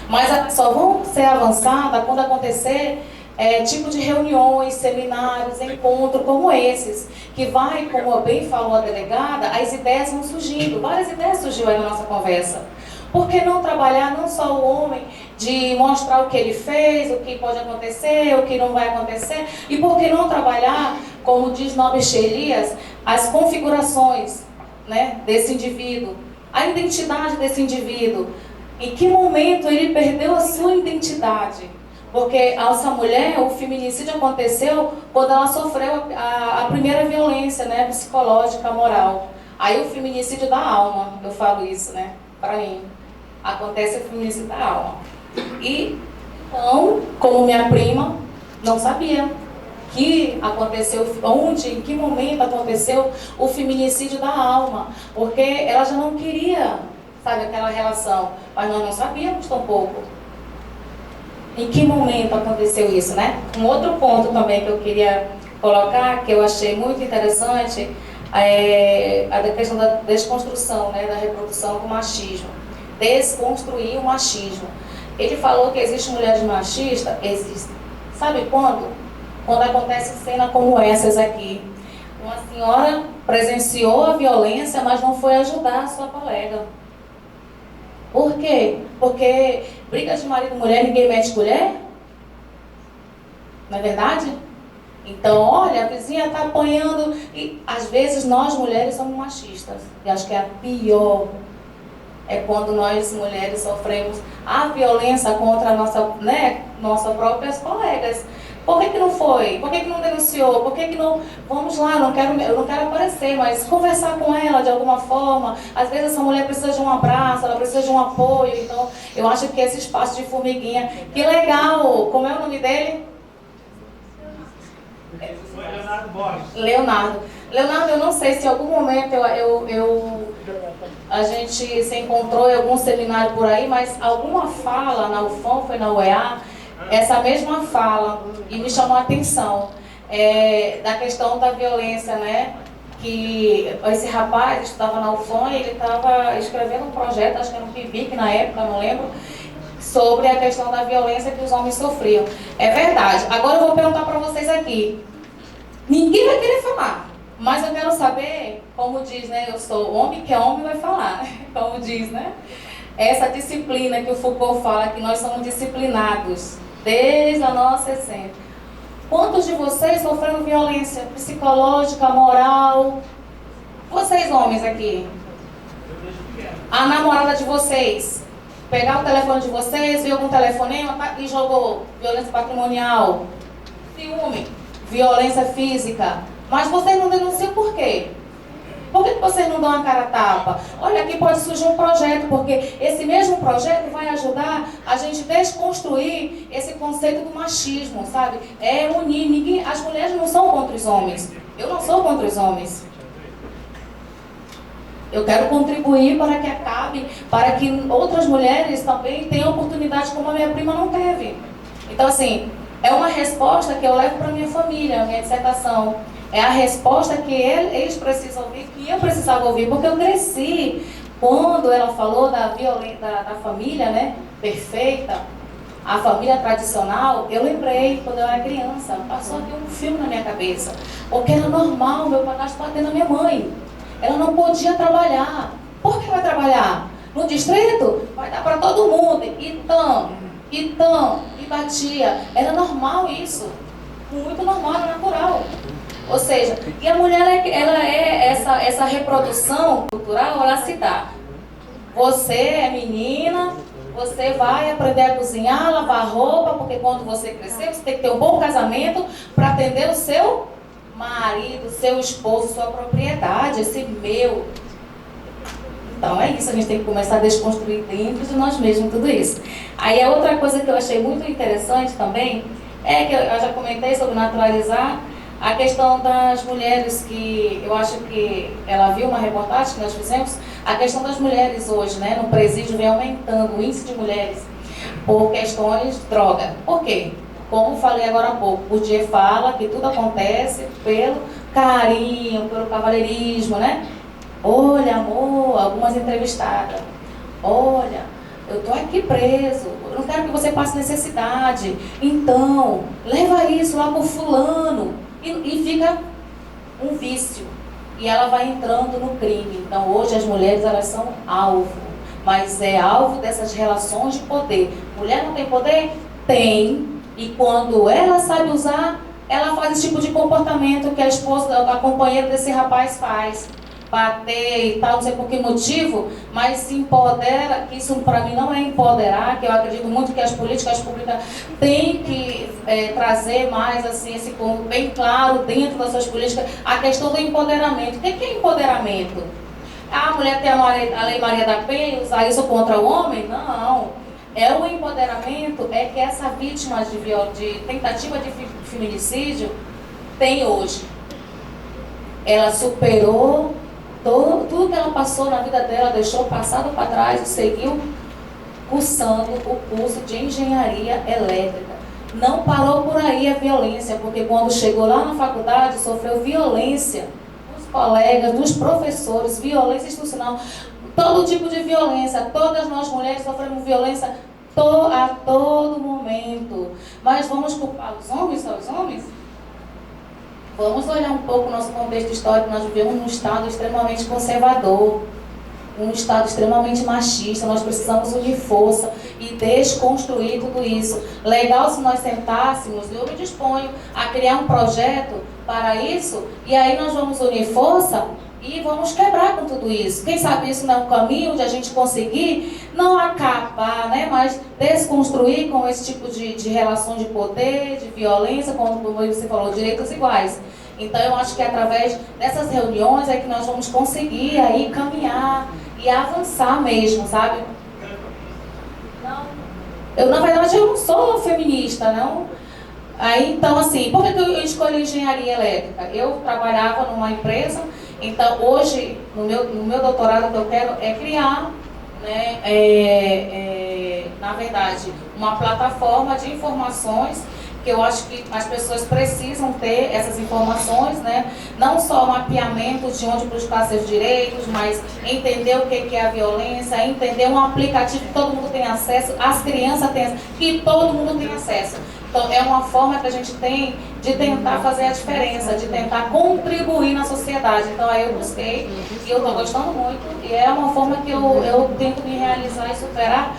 H: Mas elas só vão ser avançadas quando acontecer
L: tipo de reuniões, seminários, encontros como esses, que vai, como bem falou a delegada, as ideias vão surgindo, várias ideias surgiram aí na nossa conversa. Por que não trabalhar não só o homem, de mostrar o que ele fez, o que pode acontecer, o que não vai acontecer, e por que não trabalhar, como diz Norbert Elias, as configurações, né, desse indivíduo, a identidade desse indivíduo, em que momento ele perdeu a sua identidade. Porque essa mulher, o feminicídio aconteceu quando ela sofreu a primeira violência, né, psicológica, moral. Aí o feminicídio da alma, eu falo isso, né, para mim. Acontece o feminicídio da alma. E, então, como minha prima, não sabia que aconteceu, onde, em que momento aconteceu o feminicídio da alma. Porque ela já não queria, sabe, aquela relação. Mas nós não sabíamos tampouco. Em que momento aconteceu isso, né? Um outro ponto também que eu queria colocar, que eu achei muito interessante, é a questão da desconstrução, né, da reprodução do machismo. Desconstruir o machismo. Ele falou que existe mulheres machistas, existe. Sabe quando? Quando acontece cena como essas aqui. Uma senhora presenciou a violência, mas não foi ajudar a sua colega. Por quê? Porque briga de marido e mulher, ninguém mete colher? Não é verdade? Então, olha, a vizinha está apanhando. E às vezes nós mulheres somos machistas. E acho que é a pior. É quando nós mulheres sofremos a violência contra a nossas próprias colegas. Por que não foi? Por que não denunciou? Por que não... Vamos lá, eu não quero aparecer, mas conversar com ela de alguma forma. Às vezes essa mulher precisa de um abraço, ela precisa de um apoio. Então, eu acho que esse espaço de formiguinha... Que legal! Como é o nome dele?
R: Foi Leonardo Borges.
L: Leonardo, eu não sei se em algum momento a gente se encontrou em algum seminário por aí, mas alguma fala na UFOM, foi na UEA, essa mesma fala, e me chamou a atenção, da questão da violência, né? Que esse rapaz estava na UFOM e ele estava escrevendo um projeto, acho que era um PIBIC na época, não lembro, sobre a questão da violência que os homens sofriam. É verdade. Agora eu vou perguntar para vocês aqui. Ninguém vai querer falar, mas eu quero saber, como diz, né? Eu sou homem, que é homem vai falar, né? Como diz, né? Essa disciplina que o Foucault fala, que nós somos disciplinados desde a nossa essência. Quantos de vocês sofreram violência psicológica, moral? Vocês homens aqui. A namorada de vocês. Pegar o telefone de vocês, ver algum telefonema e jogou violência patrimonial. Ciúme. Violência física. Mas vocês não denunciam por quê? Por que vocês não dão a cara a tapa? Olha, aqui pode surgir um projeto, porque esse mesmo projeto vai ajudar a gente desconstruir esse conceito do machismo, sabe? É unir. As mulheres não são contra os homens. Eu não sou contra os homens. Eu quero contribuir para que acabe, para que outras mulheres também tenham oportunidade como a minha prima não teve. Então, assim, é uma resposta que eu levo para a minha família, a minha dissertação. É a resposta que eles precisam ouvir, que eu precisava ouvir, porque eu cresci quando ela falou da violência da família, né, perfeita, a família tradicional. Eu lembrei, quando eu era criança, passou aqui um filme na minha cabeça, porque era normal meu padrasto bater na minha mãe. Ela não podia trabalhar. Por que vai trabalhar? No distrito? Vai dar para todo mundo. E batia. Era normal isso. Muito normal, era natural. Ou seja, e a mulher, ela é essa reprodução cultural, ela se dá. Você é menina, você vai aprender a cozinhar, lavar roupa, porque quando você crescer, você tem que ter um bom casamento para atender o seu marido, seu esposo, sua propriedade, esse meu. Então é isso, a gente tem que começar a desconstruir dentro de nós mesmos tudo isso. Aí a outra coisa que eu achei muito interessante também, é que eu já comentei sobre naturalizar, a questão das mulheres, que eu acho que ela viu uma reportagem que nós fizemos, a questão das mulheres hoje, né, no presídio vem aumentando o índice de mulheres por questões de droga. Por quê? Como falei agora há pouco, o Dieu fala que tudo acontece pelo carinho, pelo cavalheirismo, né? Olha, amor, algumas entrevistadas. Olha,
T: eu estou aqui preso, eu não quero que você passe necessidade, então, leva isso lá para o fulano, e fica um vício, e ela vai entrando no crime. Então, hoje as mulheres, elas são alvo, mas é alvo dessas relações de poder. Mulher não tem poder? Tem, e quando ela sabe usar, ela faz esse tipo de comportamento que a esposa, a companheira desse rapaz faz. Bater e tal, não sei por que motivo, mas se empodera, que isso para mim não é empoderar, que eu acredito muito que as políticas públicas têm que trazer mais assim, esse ponto bem claro dentro das suas políticas, a questão do empoderamento. O que é empoderamento? A mulher tem a Lei Maria da Penha, usar isso contra o homem? Não. O empoderamento é que essa vítima de tentativa de feminicídio tem hoje. Ela superou tudo que ela passou na vida dela, deixou o passado para trás e seguiu cursando o curso de engenharia elétrica. Não parou por aí a violência, porque quando chegou lá na faculdade, sofreu violência dos colegas, dos professores, violência institucional, todo tipo de violência. Todas nós mulheres sofremos violência a todo momento. Mas vamos culpar os homens, só os homens? Vamos olhar um pouco o nosso contexto histórico. Nós vivemos num estado extremamente conservador, um estado extremamente machista. Nós precisamos unir força e desconstruir tudo isso. Legal se nós sentássemos, eu me disponho a criar um projeto para isso, e aí nós vamos unir força e vamos quebrar com tudo isso. Quem sabe isso não é um caminho de a gente conseguir não acabar, né, mas desconstruir com esse tipo de relação de poder, de violência, como você falou, direitos iguais. Então eu acho que através dessas reuniões é que nós vamos conseguir aí caminhar e avançar mesmo, sabe? Não. Na verdade, eu não sou feminista, não. Aí, então, assim, por que eu escolhi engenharia elétrica? Eu trabalhava numa empresa. Então, hoje, no meu doutorado, o que eu quero é criar, né, na verdade, uma plataforma de informações, que eu acho que as pessoas precisam ter essas informações, né? Não só mapeamento de onde buscar seus direitos, mas entender o que é a violência, entender um aplicativo que todo mundo tem acesso, as crianças têm acesso, que todo mundo tem acesso. Então, é uma forma que a gente tem de tentar fazer a diferença, de tentar contribuir na sociedade. Então, aí eu busquei e eu estou gostando muito. E é uma forma que eu tento me realizar e superar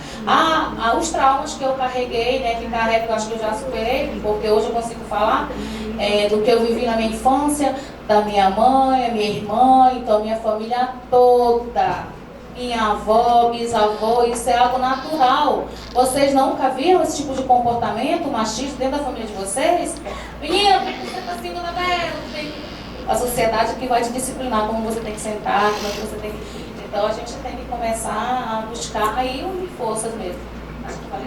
T: os traumas que eu carreguei, né, que carrego, acho que eu já superei, porque hoje eu consigo falar do que eu vivi na minha infância, da minha mãe, a minha irmã, então, minha família toda. Minha avó, bisavó, isso é algo natural. Vocês nunca viram esse tipo de comportamento machista dentro da família de vocês? Menina, por que você está assim, dona Bela? A sociedade que vai te disciplinar, como você tem que sentar, como você tem que... Então a gente tem que começar a buscar aí unir forças mesmo. Acho que valeu.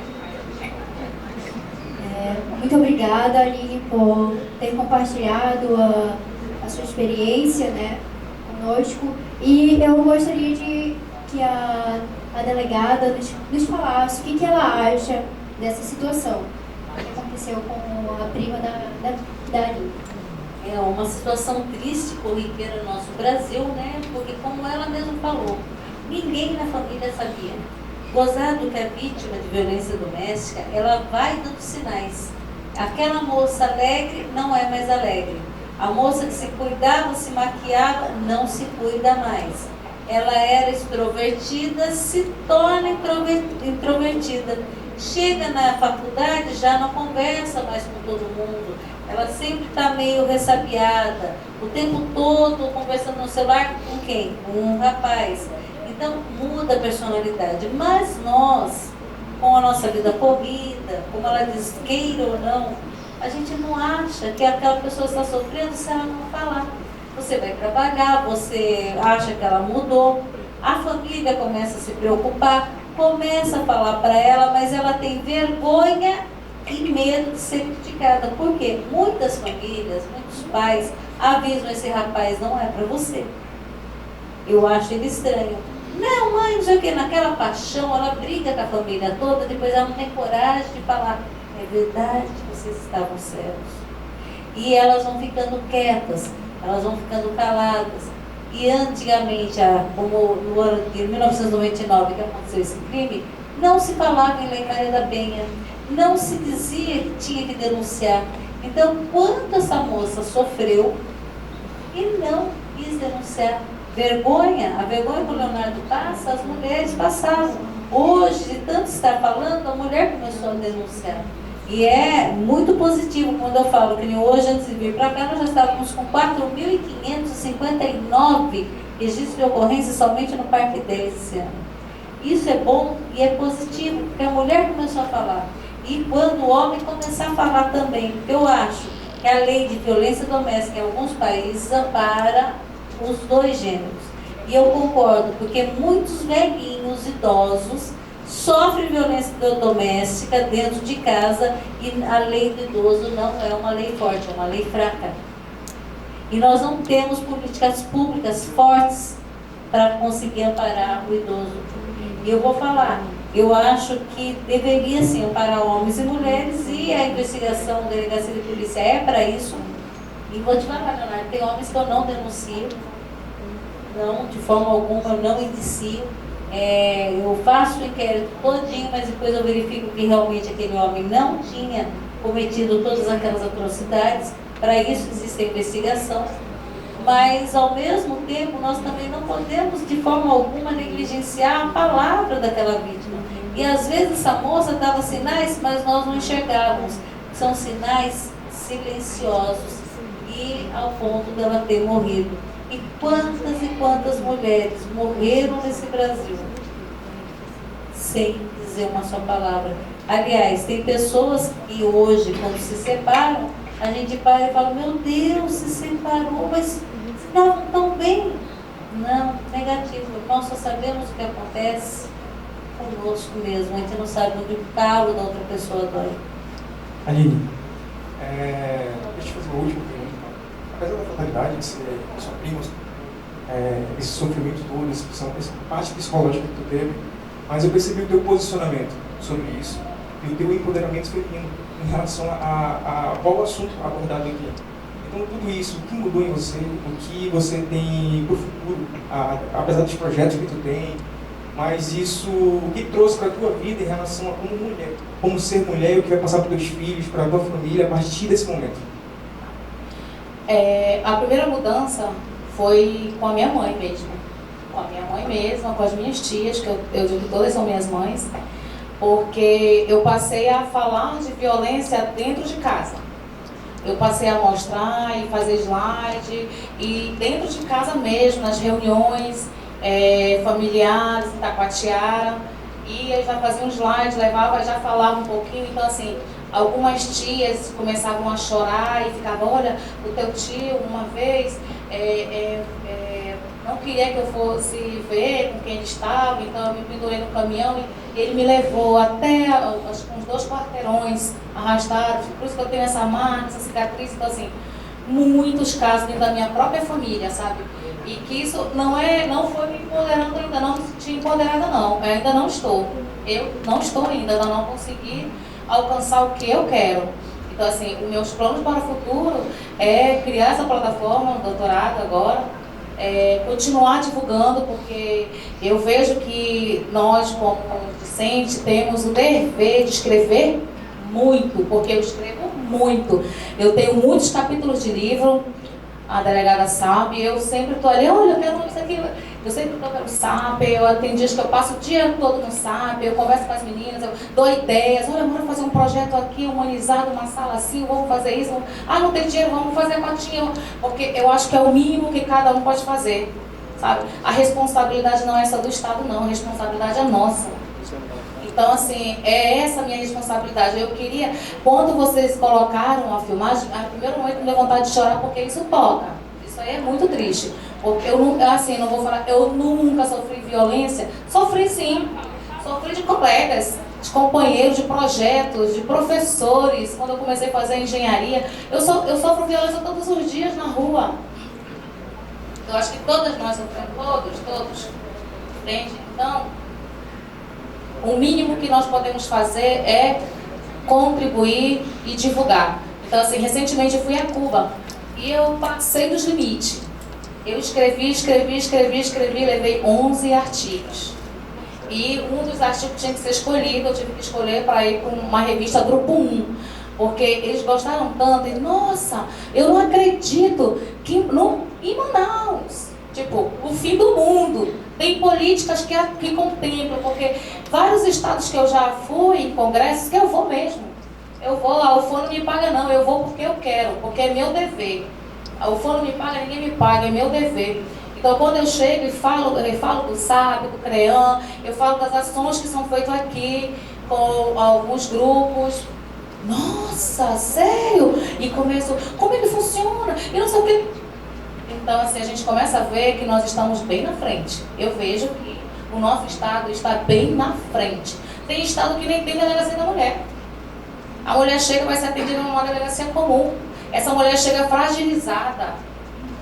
K: Muito obrigada, Aline, por ter compartilhado a sua experiência, né, conosco. E eu gostaria que a delegada nos falasse o que ela acha dessa situação que aconteceu com a prima da Aline.
H: É uma situação triste, corriqueira no nosso Brasil, né? Porque, como ela mesma falou, ninguém na família sabia. Gozado que a vítima de violência doméstica, ela vai dando sinais. Aquela moça alegre não é mais alegre. A moça que se cuidava, se maquiava, não se cuida mais. Ela era extrovertida, se torna introvertida. Chega na faculdade, já não conversa mais com todo mundo. Ela sempre está meio ressabiada, o tempo todo conversando no celular com quem? Com um rapaz. Então muda a personalidade. Mas nós, com a nossa vida corrida, como ela diz, queira ou não, a gente não acha que aquela pessoa está sofrendo se ela não falar. Você vai trabalhar, você acha que ela mudou, a família começa a se preocupar, começa a falar para ela, mas ela tem vergonha e medo de ser criticada. Por quê? Muitas famílias, muitos pais avisam: esse rapaz não é para você. Eu acho ele estranho. Não, mãe, não sei o quê. Naquela paixão, ela briga com a família toda, depois ela não tem coragem de falar: é verdade, vocês estavam cegos. E elas vão ficando quietas, elas vão ficando caladas. E antigamente, como no ano de 1999 que aconteceu esse crime, Não se falava em Lei Maria da Penha, não se dizia que tinha que denunciar. Então, quanto essa moça sofreu e não quis denunciar? Vergonha, a vergonha que o Leonardo passa, as mulheres passavam. Hoje, de tanto estar falando, a mulher começou a denunciar. E é muito positivo quando eu falo que hoje, antes de vir para cá, nós já estávamos com 4.559 registros de ocorrência somente no Parque 10 esse ano. Isso é bom e é positivo, porque a mulher começou a falar. E quando o homem começar a falar também, porque eu acho que a lei de violência doméstica em alguns países ampara os dois gêneros. E eu concordo, porque muitos velhinhos, idosos, sofrem violência doméstica dentro de casa e a lei do idoso não é uma lei forte, é uma lei fraca. E nós não temos políticas públicas fortes para conseguir amparar o idoso. E eu vou falar, eu acho que deveria sim amparar homens e mulheres, e a investigação da delegacia de polícia é para isso. E vou te falar, Leonardo, tem homens que eu não denuncio, não, de forma alguma, eu não indicio. Eu faço o inquérito todinho, mas depois eu verifico que realmente aquele homem não tinha cometido todas aquelas atrocidades. Para isso existe a investigação. Mas, ao mesmo tempo, nós também não podemos, de forma alguma, negligenciar a palavra daquela vítima. E, às vezes, essa moça dava sinais, mas nós não enxergávamos. São sinais silenciosos e ao ponto dela ter morrido. E quantas mulheres morreram nesse Brasil sem dizer uma só palavra. Aliás, tem pessoas que hoje, quando se separam, a gente para e fala, meu Deus, se separou, mas estavam tão bem. Não, negativo. Nós só sabemos o que acontece conosco mesmo. A gente não sabe onde o calo da outra pessoa dói.
F: Aline, deixa eu fazer uma última pergunta. Apesar da fatalidade de ser sua prima, esse sofrimento todo, essa parte psicológica que tu teve, mas eu percebi o teu posicionamento sobre isso e o teu empoderamento feminino em relação a qual assunto abordado aqui. Então, tudo isso, o que mudou em você, o que você tem para o futuro, apesar dos projetos que tu tem, mas isso, o que trouxe para a tua vida em relação a como mulher, como ser mulher e o que vai passar para os teus filhos, para a tua família, a partir desse momento?
T: A primeira mudança foi com a minha mãe mesmo. Com a minha mãe mesma, com as minhas tias, que eu digo que todas são minhas mães, porque eu passei a falar de violência dentro de casa. Eu passei a mostrar e fazer slide, e dentro de casa mesmo, nas reuniões familiares, em Taquatiara, e eu já fazia um slide, levava, já falava um pouquinho, então assim, algumas tias começavam a chorar e ficavam, olha, o teu tio uma vez não queria que eu fosse ver com quem ele estava, então eu me pendurei no caminhão e ele me levou até uns 2 quarteirões arrastados, por isso que eu tenho essa marca, essa cicatriz, então assim, muitos casos dentro da minha própria família, sabe? E que isso não foi me empoderando ainda, não me senti empoderada não, eu ainda não estou. Eu não estou ainda não consegui alcançar o que eu quero. Então, assim, os meus planos para o futuro é criar essa plataforma, um doutorado agora, continuar divulgando, porque eu vejo que nós, como discentes, temos o dever de escrever muito, porque eu escrevo muito. Eu tenho muitos capítulos de livro, a delegada sabe, eu sempre estou ali, olha, eu quero isso aqui. Eu sempre estou pelo SAP, tem dias que eu passo o dia todo no SAP, eu converso com as meninas, eu dou ideias, olha, vamos fazer um projeto aqui, humanizado, uma sala assim, vamos fazer isso, não tem dinheiro, vamos fazer a cotinha, porque eu acho que é o mínimo que cada um pode fazer, sabe? A responsabilidade não é só do Estado não, a responsabilidade é nossa. Então, assim, é essa a minha responsabilidade. Eu queria, quando vocês colocaram a filmagem, a primeiro momento me deu vontade de chorar, porque isso toca. Isso aí é muito triste. Porque eu não vou falar, eu nunca sofri violência. Sofri sim. Sofri de colegas, de companheiros, de projetos, de professores. Quando eu comecei a fazer engenharia, eu sofro violência todos os dias na rua. Eu acho que todas nós sofremos, todos. Entende? Então, o mínimo que nós podemos fazer é contribuir e divulgar. Então, assim, recentemente eu fui a Cuba e eu passei dos limites. Eu escrevi, levei 11 artigos. E um dos artigos tinha que ser escolhido, eu tive que escolher para ir para uma revista Grupo 1. Porque eles gostaram tanto, e nossa, eu não acredito que em Manaus, tipo, o fim do mundo, tem políticas que contemplam, porque vários estados que eu já fui em congressos, que eu vou mesmo. Eu vou lá, o FON não me paga não, eu vou porque eu quero, porque é meu dever. O FON não me paga, ninguém me paga, é meu dever. Então, quando eu chego e falo do SAB, do CREAM, eu falo das ações que são feitas aqui com alguns grupos. Nossa, sério? E começo, como é que funciona? E não sei o que. Então, assim, a gente começa a ver que nós estamos bem na frente. Eu vejo que o nosso estado está bem na frente. Tem estado que nem tem delegacia da mulher. A mulher chega e vai ser atendida numa delegacia comum. Essa mulher chega fragilizada.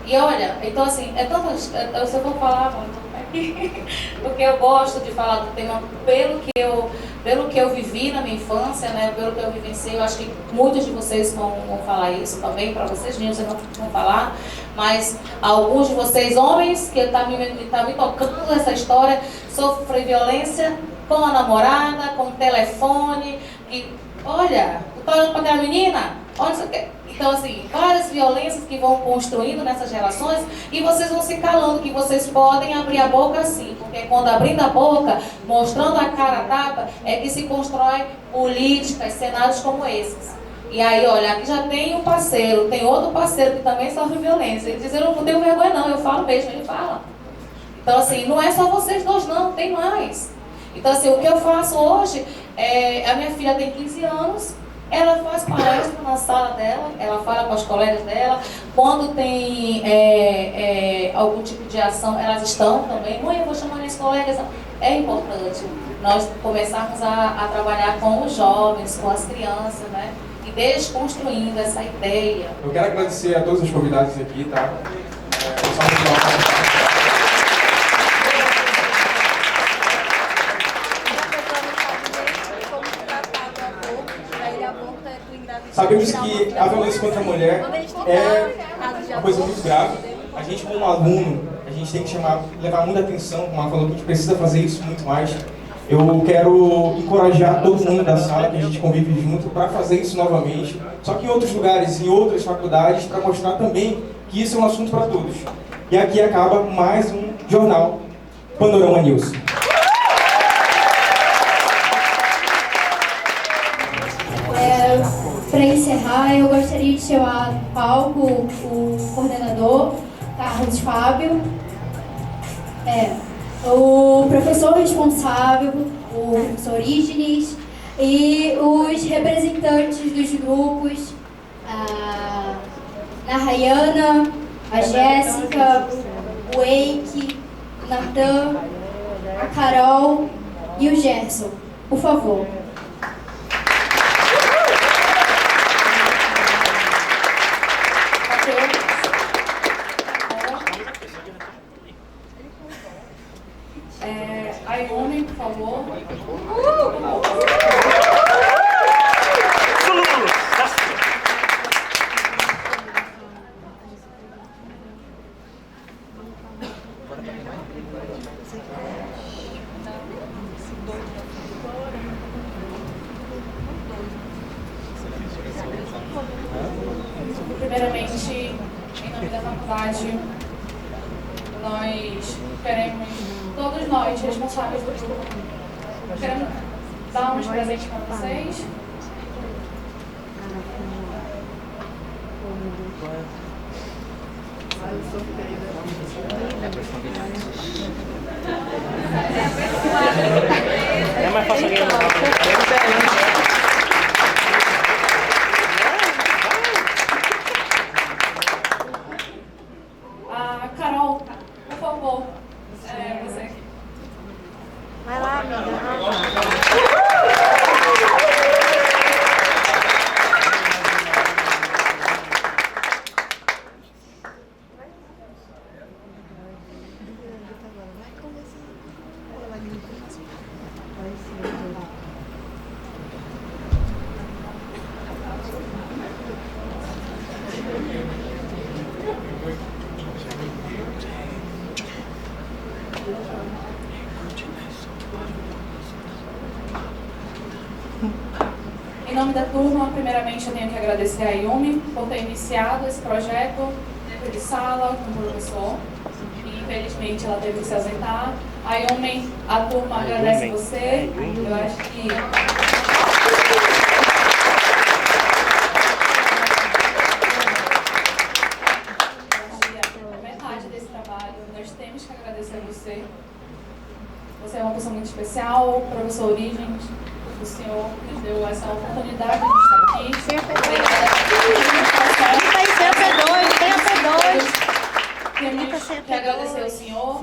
T: E olha, então assim, se eu for falar muito, porque eu gosto de falar do tema pelo que eu vivi na minha infância, né, pelo que eu vivenciei, eu acho que muitos de vocês vão falar isso também, para vocês meninos não vão falar, mas alguns de vocês, homens, que tá me tocando essa história, sofrem violência com a namorada, com o telefone, e olha, tu tá olhando para aquela menina? Olha isso aqui. Então, assim, várias violências que vão construindo nessas relações e vocês vão se calando, que vocês podem abrir a boca sim, porque quando abrindo a boca, mostrando a cara a tapa, é que se constrói políticas, cenários como esses. E aí, olha, aqui já tem um parceiro, tem outro parceiro que também sofre violência. Ele diz, eu não tenho vergonha não, eu falo mesmo, ele fala. Então, assim, não é só vocês dois não, tem mais. Então, assim, o que eu faço hoje, a minha filha tem 15 anos, ela faz palestra na sala dela, ela fala com as colegas dela. Quando tem algum tipo de ação, elas estão também. Mãe, eu vou chamar minhas colegas. É importante nós começarmos a trabalhar com os jovens, com as crianças, né? E desconstruindo essa ideia.
F: Eu quero agradecer a todos os convidados aqui, tá? Sabemos que a violência contra a mulher é uma coisa muito grave. A gente, como aluno, a gente tem que levar muita atenção, como ela falou, que a gente precisa fazer isso muito mais. Eu quero encorajar todo mundo da sala, que a gente convive junto, para fazer isso novamente, só que em outros lugares, em outras faculdades, para mostrar também que isso é um assunto para todos. E aqui acaba mais um jornal Panorama News.
K: Para encerrar, eu gostaria de chamar ao palco o coordenador, Carlos Fábio, o professor responsável, o professor Orígenes, e os representantes dos grupos, a Rayana, a Jéssica, o Eike, o Natan, a Carol e o Gerson. Por favor.
D: A Ione, por favor. Primeiramente, em nome da faculdade, nós queremos, todos nós, responsáveis do grupo, queremos dar uns presentes para vocês.
R: É mais fácil alguém
D: A Carol, por favor, você aqui.
I: Vai lá, amiga.
D: Em nome da turma, primeiramente eu tenho que agradecer a Yumi por ter iniciado esse projeto dentro de sala com o professor. E, infelizmente ela teve que se ausentar. A Yumi, a turma agradece você. Eu acho que metade desse trabalho nós temos que agradecer a você. Você é uma pessoa muito especial, professor Origens. O senhor nos deu essa oportunidade de estar aqui. Temos que agradecer ao senhor,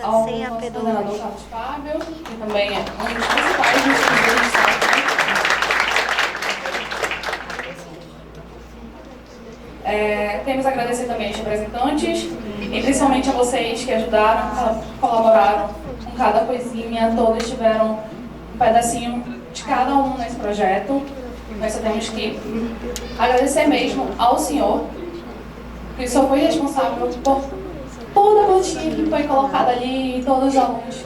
D: ao nosso coordenador Carlos Fábio, que também é um dos principais institutos aqui. Temos a agradecer também aos representantes e principalmente a vocês que ajudaram, colaboraram com cada coisinha, todos tiveram um pedacinho de cada um nesse projeto. Nós só temos que agradecer mesmo ao senhor, que só foi responsável por toda a plantinha que foi colocada ali, todos os alunos,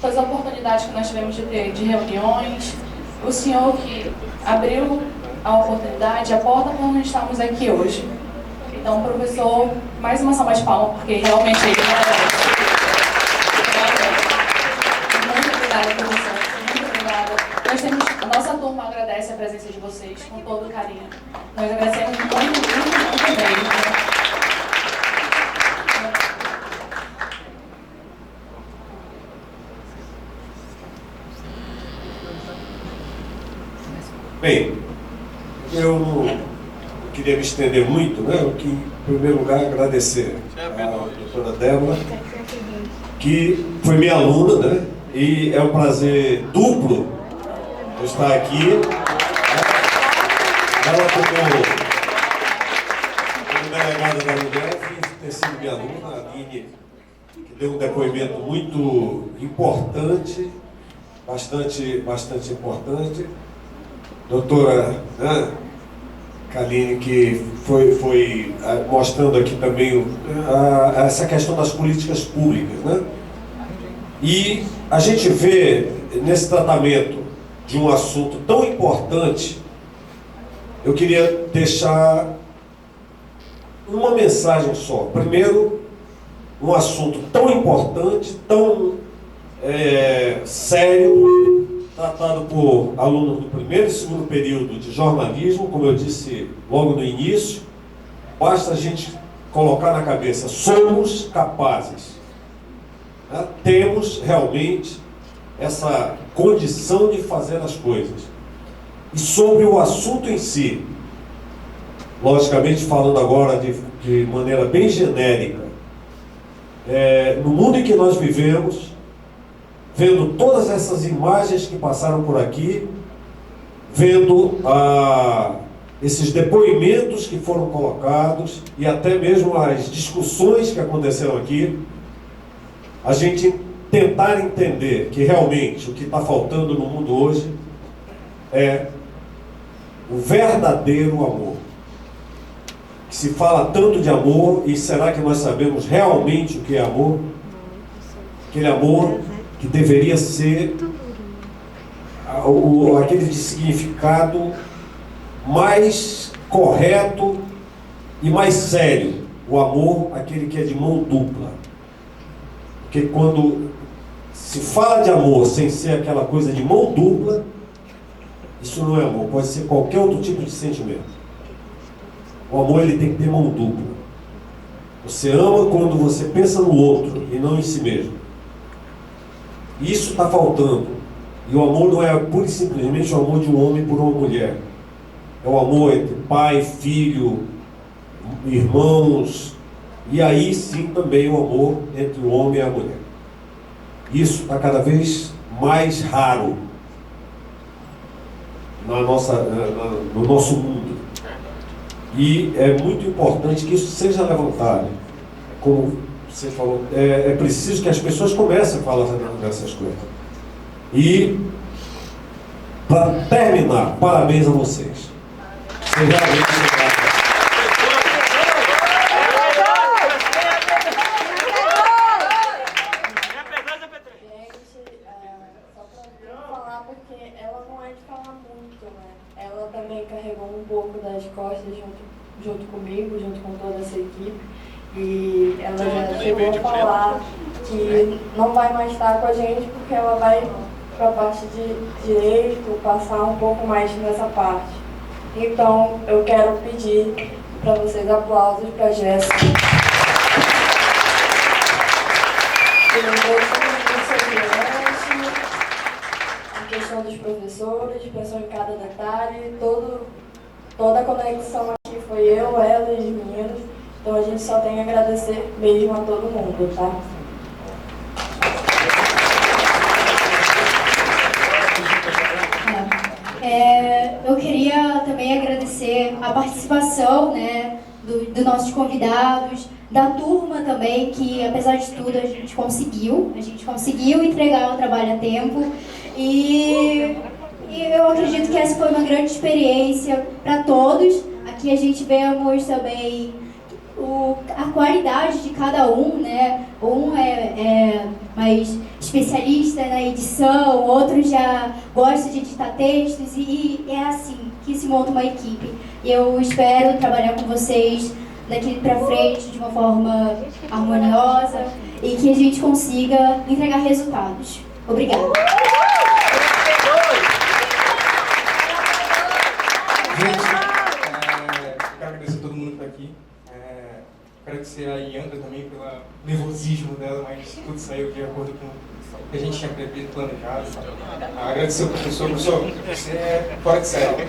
D: todas as oportunidades que nós tivemos de ter de reuniões, o senhor que abriu a oportunidade, a porta para nós estarmos aqui hoje. Então, professor, mais uma salva de palmas, porque realmente ele merece. Muito obrigada, professor. Muito obrigada. A nossa turma agradece a presença de vocês com todo carinho. Nós agradecemos muito mesmo.
A: Bem, eu não queria me estender muito, né? Eu queria, em primeiro lugar, agradecer à doutora Débora, que foi minha aluna, né? E é um prazer duplo eu estar aqui. Ela como delegada da mulher, ter sido minha aluna, a Aline, que deu um depoimento muito importante, bastante importante. Doutora Kaline, que foi mostrando aqui também essa questão das políticas públicas, né? E a gente vê nesse tratamento de um assunto tão importante, eu queria deixar uma mensagem só. Primeiro, um assunto tão importante, tão sério, tratado por alunos do primeiro e segundo período de jornalismo, como eu disse logo no início, basta a gente colocar na cabeça, somos capazes, né? Temos realmente essa condição de fazer as coisas. E sobre o assunto em si, logicamente falando agora de maneira bem genérica, no mundo em que nós vivemos, vendo todas essas imagens que passaram por aqui, vendo esses depoimentos que foram colocados e até mesmo as discussões que aconteceram aqui, a gente tentar entender que realmente o que está faltando no mundo hoje é o verdadeiro amor. Que se fala tanto de amor, e será que nós sabemos realmente o que é amor? Aquele amor que deveria ser aquele de significado mais correto e mais sério. O amor, aquele que é de mão dupla. Porque quando se fala de amor sem ser aquela coisa de mão dupla, isso não é amor, pode ser qualquer outro tipo de sentimento. O amor, ele tem que ter mão dupla. Você ama quando você pensa no outro e não em si mesmo. Isso está faltando. E o amor não é pura e simplesmente o amor de um homem por uma mulher. É o amor entre pai, filho, irmãos. E aí sim também o amor entre o homem e a mulher. Isso está cada vez mais raro no nosso mundo. E é muito importante que isso seja levantado. Como você falou, é preciso que as pessoas comecem a falar dessas coisas. E, para terminar, parabéns a vocês. Vocês realmente...
S: Só para falar, porque ela não é
M: pode falar muito, né? Ela também carregou um pouco das costas junto comigo, junto com toda essa equipe. E ela já chegou a falar que não vai mais estar com a gente porque ela vai para a parte de direito, passar um pouco mais nessa parte. Então, eu quero pedir para vocês aplausos para a Jéssica. A questão dos professores, pensou em cada detalhe, toda a conexão aqui foi eu, ela e os meninos. Então a gente só tem a agradecer mesmo a todo mundo, tá?
K: Eu queria também agradecer a participação, né, dos nossos convidados, da turma também, que apesar de tudo a gente conseguiu entregar o trabalho a tempo e eu acredito que essa foi uma grande experiência para todos. Aqui a gente vemos também a qualidade de cada um, né? Um é mais especialista na edição, o outro já gosta de editar textos e é assim que se monta uma equipe. Eu espero trabalhar com vocês daqui para frente de uma forma harmoniosa e que a gente consiga entregar resultados. Obrigada.
F: Quero agradecer a todo mundo que está aqui. Agradecer a Iandra também pelo nervosismo dela, mas tudo saiu de acordo com o que a gente tinha previsto, planejado. Agradecer ao professor. Professor, você é fora de série.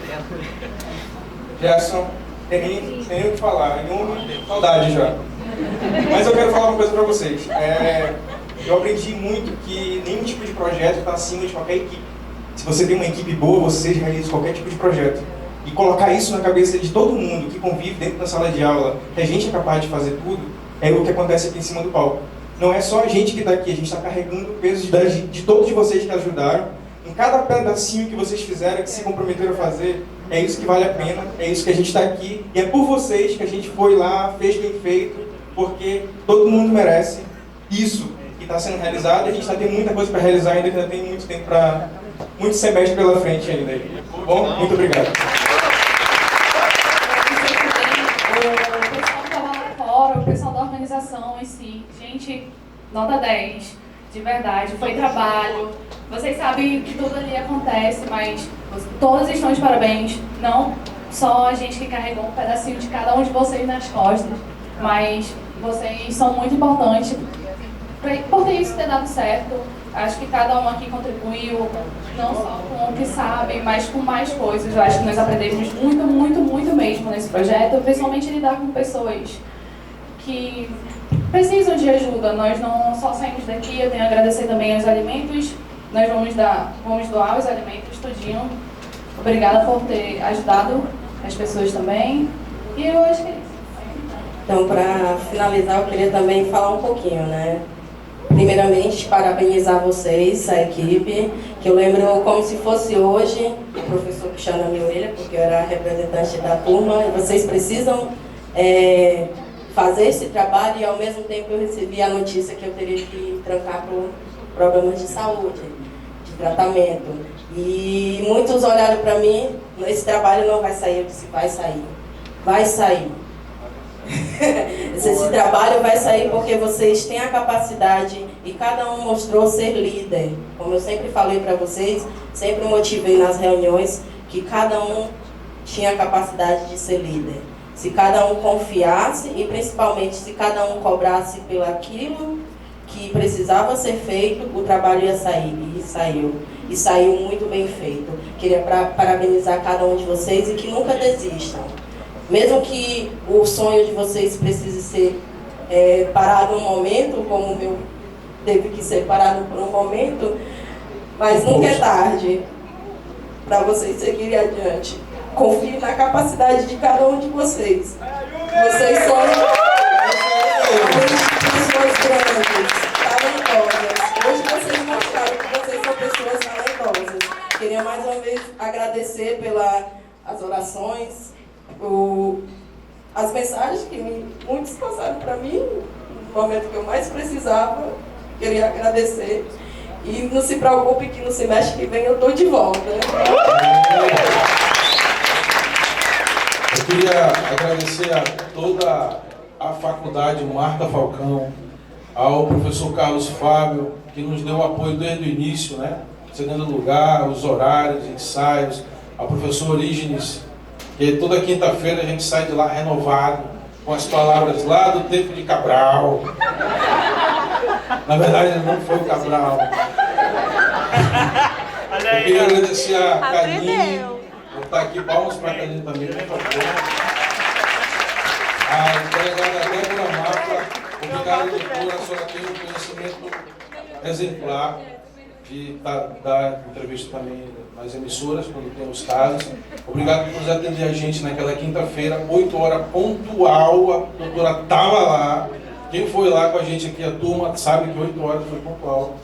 F: Gerson, tem nem o que falar, saudade já. Mas eu quero falar uma coisa para vocês. Eu aprendi muito que nenhum tipo de projeto está acima de qualquer equipe. Se você tem uma equipe boa, você realiza qualquer tipo de projeto. E colocar isso na cabeça de todo mundo que convive dentro da sala de aula, que a gente é capaz de fazer tudo, é o que acontece aqui em cima do palco. Não é só a gente que está aqui, a gente está carregando o peso de todos vocês que ajudaram. Em cada pedacinho que vocês fizeram, que se comprometeram a fazer, é isso que vale a pena, é isso que a gente está aqui. E é por vocês que a gente foi lá, fez bem feito, porque todo mundo merece isso que está sendo realizado. E a gente ainda tem muita coisa para realizar ainda, que ainda tem muito tempo muito semestre pela frente ainda. Bom, muito obrigado.
D: O pessoal da organização em si, gente, nota 10, de verdade, foi trabalho. Vocês sabem que tudo ali acontece, mas todos estão de parabéns. Não só a gente que carregou um pedacinho de cada um de vocês nas costas, mas vocês são muito importantes por ter isso ter dado certo. Acho que cada um aqui contribuiu, não só com o que sabe, mas com mais coisas. Eu acho que nós aprendemos muito, muito, muito mesmo nesse projeto, principalmente lidar com pessoas que precisam de ajuda. Nós não só saímos daqui, eu tenho a agradecer também aos alimentos, nós vamos doar os alimentos tudinho. Obrigada por ter ajudado as pessoas também. E eu acho que é isso.
U: Então, para finalizar, eu queria também falar um pouquinho, né? Primeiramente, parabenizar vocês, a equipe, que eu lembro como se fosse hoje, o professor puxando a minha orelha, porque eu era a representante da turma, e vocês precisam fazer esse trabalho, e ao mesmo tempo eu recebi a notícia que eu teria que trancar por problemas de saúde, de tratamento. E muitos olharam para mim, esse trabalho não vai sair, eu disse, vai sair. Vai sair. Esse trabalho vai sair porque vocês têm a capacidade e cada um mostrou ser líder. Como eu sempre falei para vocês, sempre motivei nas reuniões que cada um tinha a capacidade de ser líder. Se cada um confiasse e principalmente se cada um cobrasse pelo aquilo que precisava ser feito, o trabalho ia sair. E saiu. E saiu muito bem feito. Queria parabenizar cada um de vocês e que nunca desistam. Mesmo que o sonho de vocês precise ser parado um momento, como o meu teve que ser parado por um momento, mas nunca é tarde para vocês seguirem adiante. Confie na capacidade de cada um de vocês. Vocês são pessoas grandes, talentosas. Hoje vocês mostraram que vocês são pessoas talentosas. Queria mais uma vez agradecer pelas orações, as mensagens que muitos passaram para mim no momento que eu mais precisava. Queria agradecer E não se preocupe que no semestre que vem eu estou de volta.
B: Eu queria agradecer a toda a faculdade Marta Falcão, ao professor Carlos Fábio, que nos deu apoio desde o início, né? Cedendo lugar, os horários, ensaios, ao professor Orígenes, que toda quinta-feira a gente sai de lá renovado, com as palavras lá do tempo de Cabral. Na verdade, ele não foi o Cabral. Eu queria agradecer a Karine, por estar aqui, palmas para a Karine também, por favor. A delegada Débora Mafra, obrigado, doutora, a senhora tem um conhecimento exemplar de dar entrevista também nas emissoras, quando tem os casos. Obrigado por nos atender a gente naquela quinta-feira, 8 horas pontual, a doutora estava lá. Quem foi lá com a gente aqui, a turma, sabe que 8 horas foi pontual.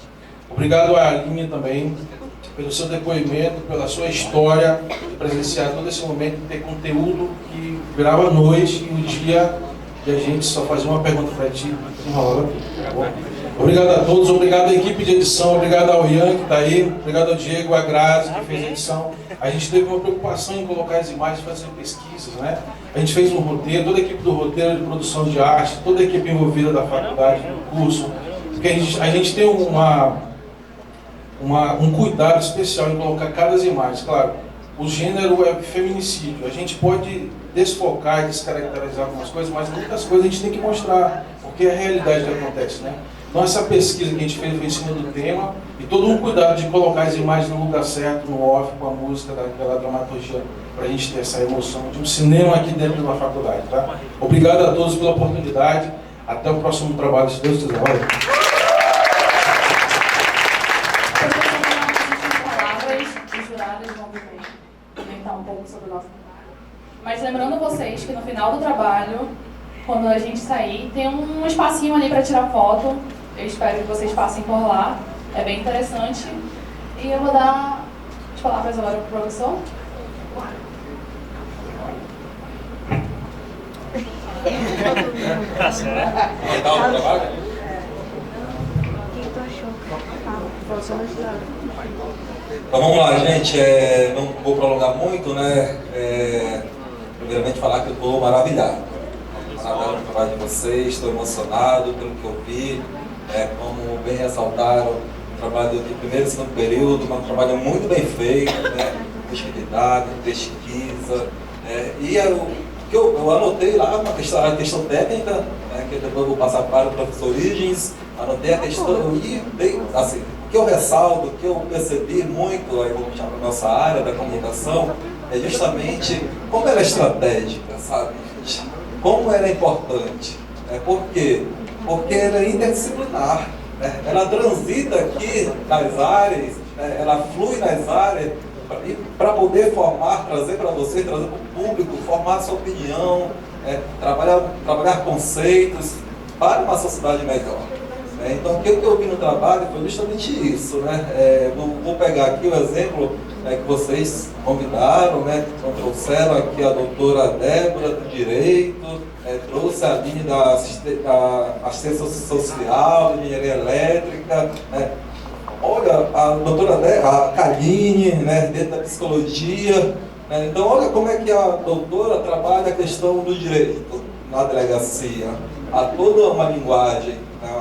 B: Obrigado a Aline também, pelo seu depoimento, pela sua história, de presenciar todo esse momento, de ter conteúdo que virava noite e um dia e a gente só fazia uma pergunta para ti, enrolava aqui, tá bom? Obrigado a todos, obrigado à equipe de edição, obrigado ao Ian que está aí, obrigado ao Diego, a Grazi que fez a edição. A gente teve uma preocupação em colocar as imagens, fazer pesquisas, né? A gente fez um roteiro, toda a equipe do roteiro de produção de arte, toda a equipe envolvida da faculdade, do curso, porque a gente tem um cuidado especial em colocar cada imagem. Claro, o gênero é feminicídio, a gente pode desfocar e descaracterizar algumas coisas, mas muitas coisas a gente tem que mostrar, porque é a realidade que acontece, né? Então essa pesquisa que a gente fez foi em cima do tema e todo um cuidado de colocar as imagens no lugar certo, no off, com a música, daquela dramaturgia, para a gente ter essa emoção de um cinema aqui dentro da faculdade, tá? Obrigado a todos pela oportunidade, até o próximo trabalho, se Deus quiser. Valeu.
D: Mas lembrando vocês que no final do trabalho, quando a gente sair, tem um espacinho ali para tirar foto. Eu espero que vocês passem por lá. É bem interessante. E eu vou dar as palavras agora para o professor.
C: Então vamos lá, gente. Não vou prolongar muito, né? Primeiramente falar que eu estou maravilhado. Maravilhado com o trabalho de vocês, estou emocionado pelo que eu vi. Como bem ressaltaram, o trabalho de primeiro e segundo período, um trabalho muito bem feito, né? Possibilidade, pesquisa. E eu anotei lá uma a questão técnica, né? Que depois eu vou passar para o professor Origens. Anotei a questão e bem, assim, o que eu ressalto, o que eu percebi muito, aí vamos chamar para a nossa área da comunicação, é justamente como ela é estratégica, sabe, gente? Como ela é importante. Por quê? Porque ela é interdisciplinar. Ela transita aqui nas áreas, ela flui nas áreas para poder formar, trazer para você, trazer para o público, formar a sua opinião, trabalhar conceitos para uma sociedade melhor. Então, o que eu vi no trabalho foi justamente isso, né? Vou pegar aqui o exemplo que vocês convidaram, né? Então, trouxeram aqui a doutora Débora do Direito, trouxe a Aline da Assistência Social, de Engenharia Elétrica, né? Olha, a doutora a Karine, né? Dentro da Psicologia, né? Então, olha como é que a doutora trabalha a questão do direito na delegacia. Há toda uma linguagem,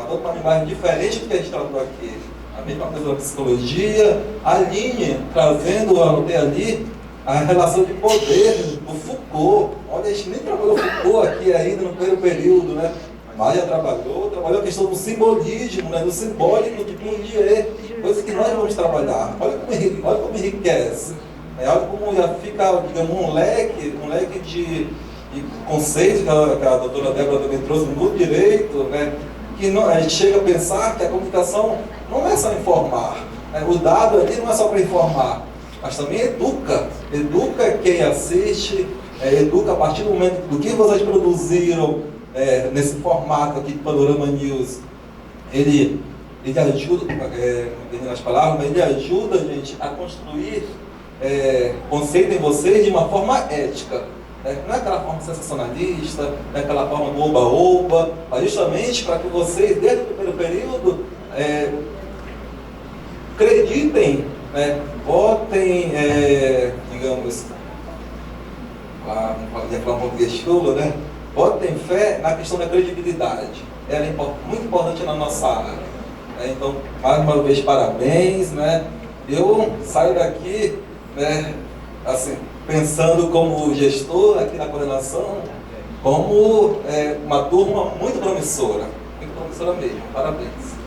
C: toda uma linguagem diferente do que a gente tratou aqui. A mesma coisa da psicologia, a linha, trazendo, anotei ali, a relação de poder do Foucault. Olha, a gente nem trabalhou Foucault aqui ainda no primeiro período, né? Mas já trabalhou a questão do simbolismo, né? Do simbólico de Bourdieu, coisa que nós vamos trabalhar. Olha como enriquece. Olha como já fica, digamos, um leque de conceitos que a doutora Débora também trouxe no direito, né? Que a gente chega a pensar que a comunicação não é só informar. O dado ali não é só para informar, mas também educa quem assiste, educa a partir do momento do que vocês produziram nesse formato aqui de Panorama News. Ele ajuda, nas palavras, mas ele ajuda a gente a construir conceito em vocês de uma forma ética. Não é aquela forma sensacionalista, não é aquela forma do oba-oba, mas justamente para que vocês, desde o primeiro período, acreditem, né? Botem, digamos, ia falar um português chulo, né? Botem fé na questão da credibilidade. Ela é muito importante na nossa área. Né? Então, mais uma vez, parabéns, né? Eu saio daqui, né, assim, pensando como gestor aqui na coordenação, como uma turma muito promissora mesmo. Parabéns.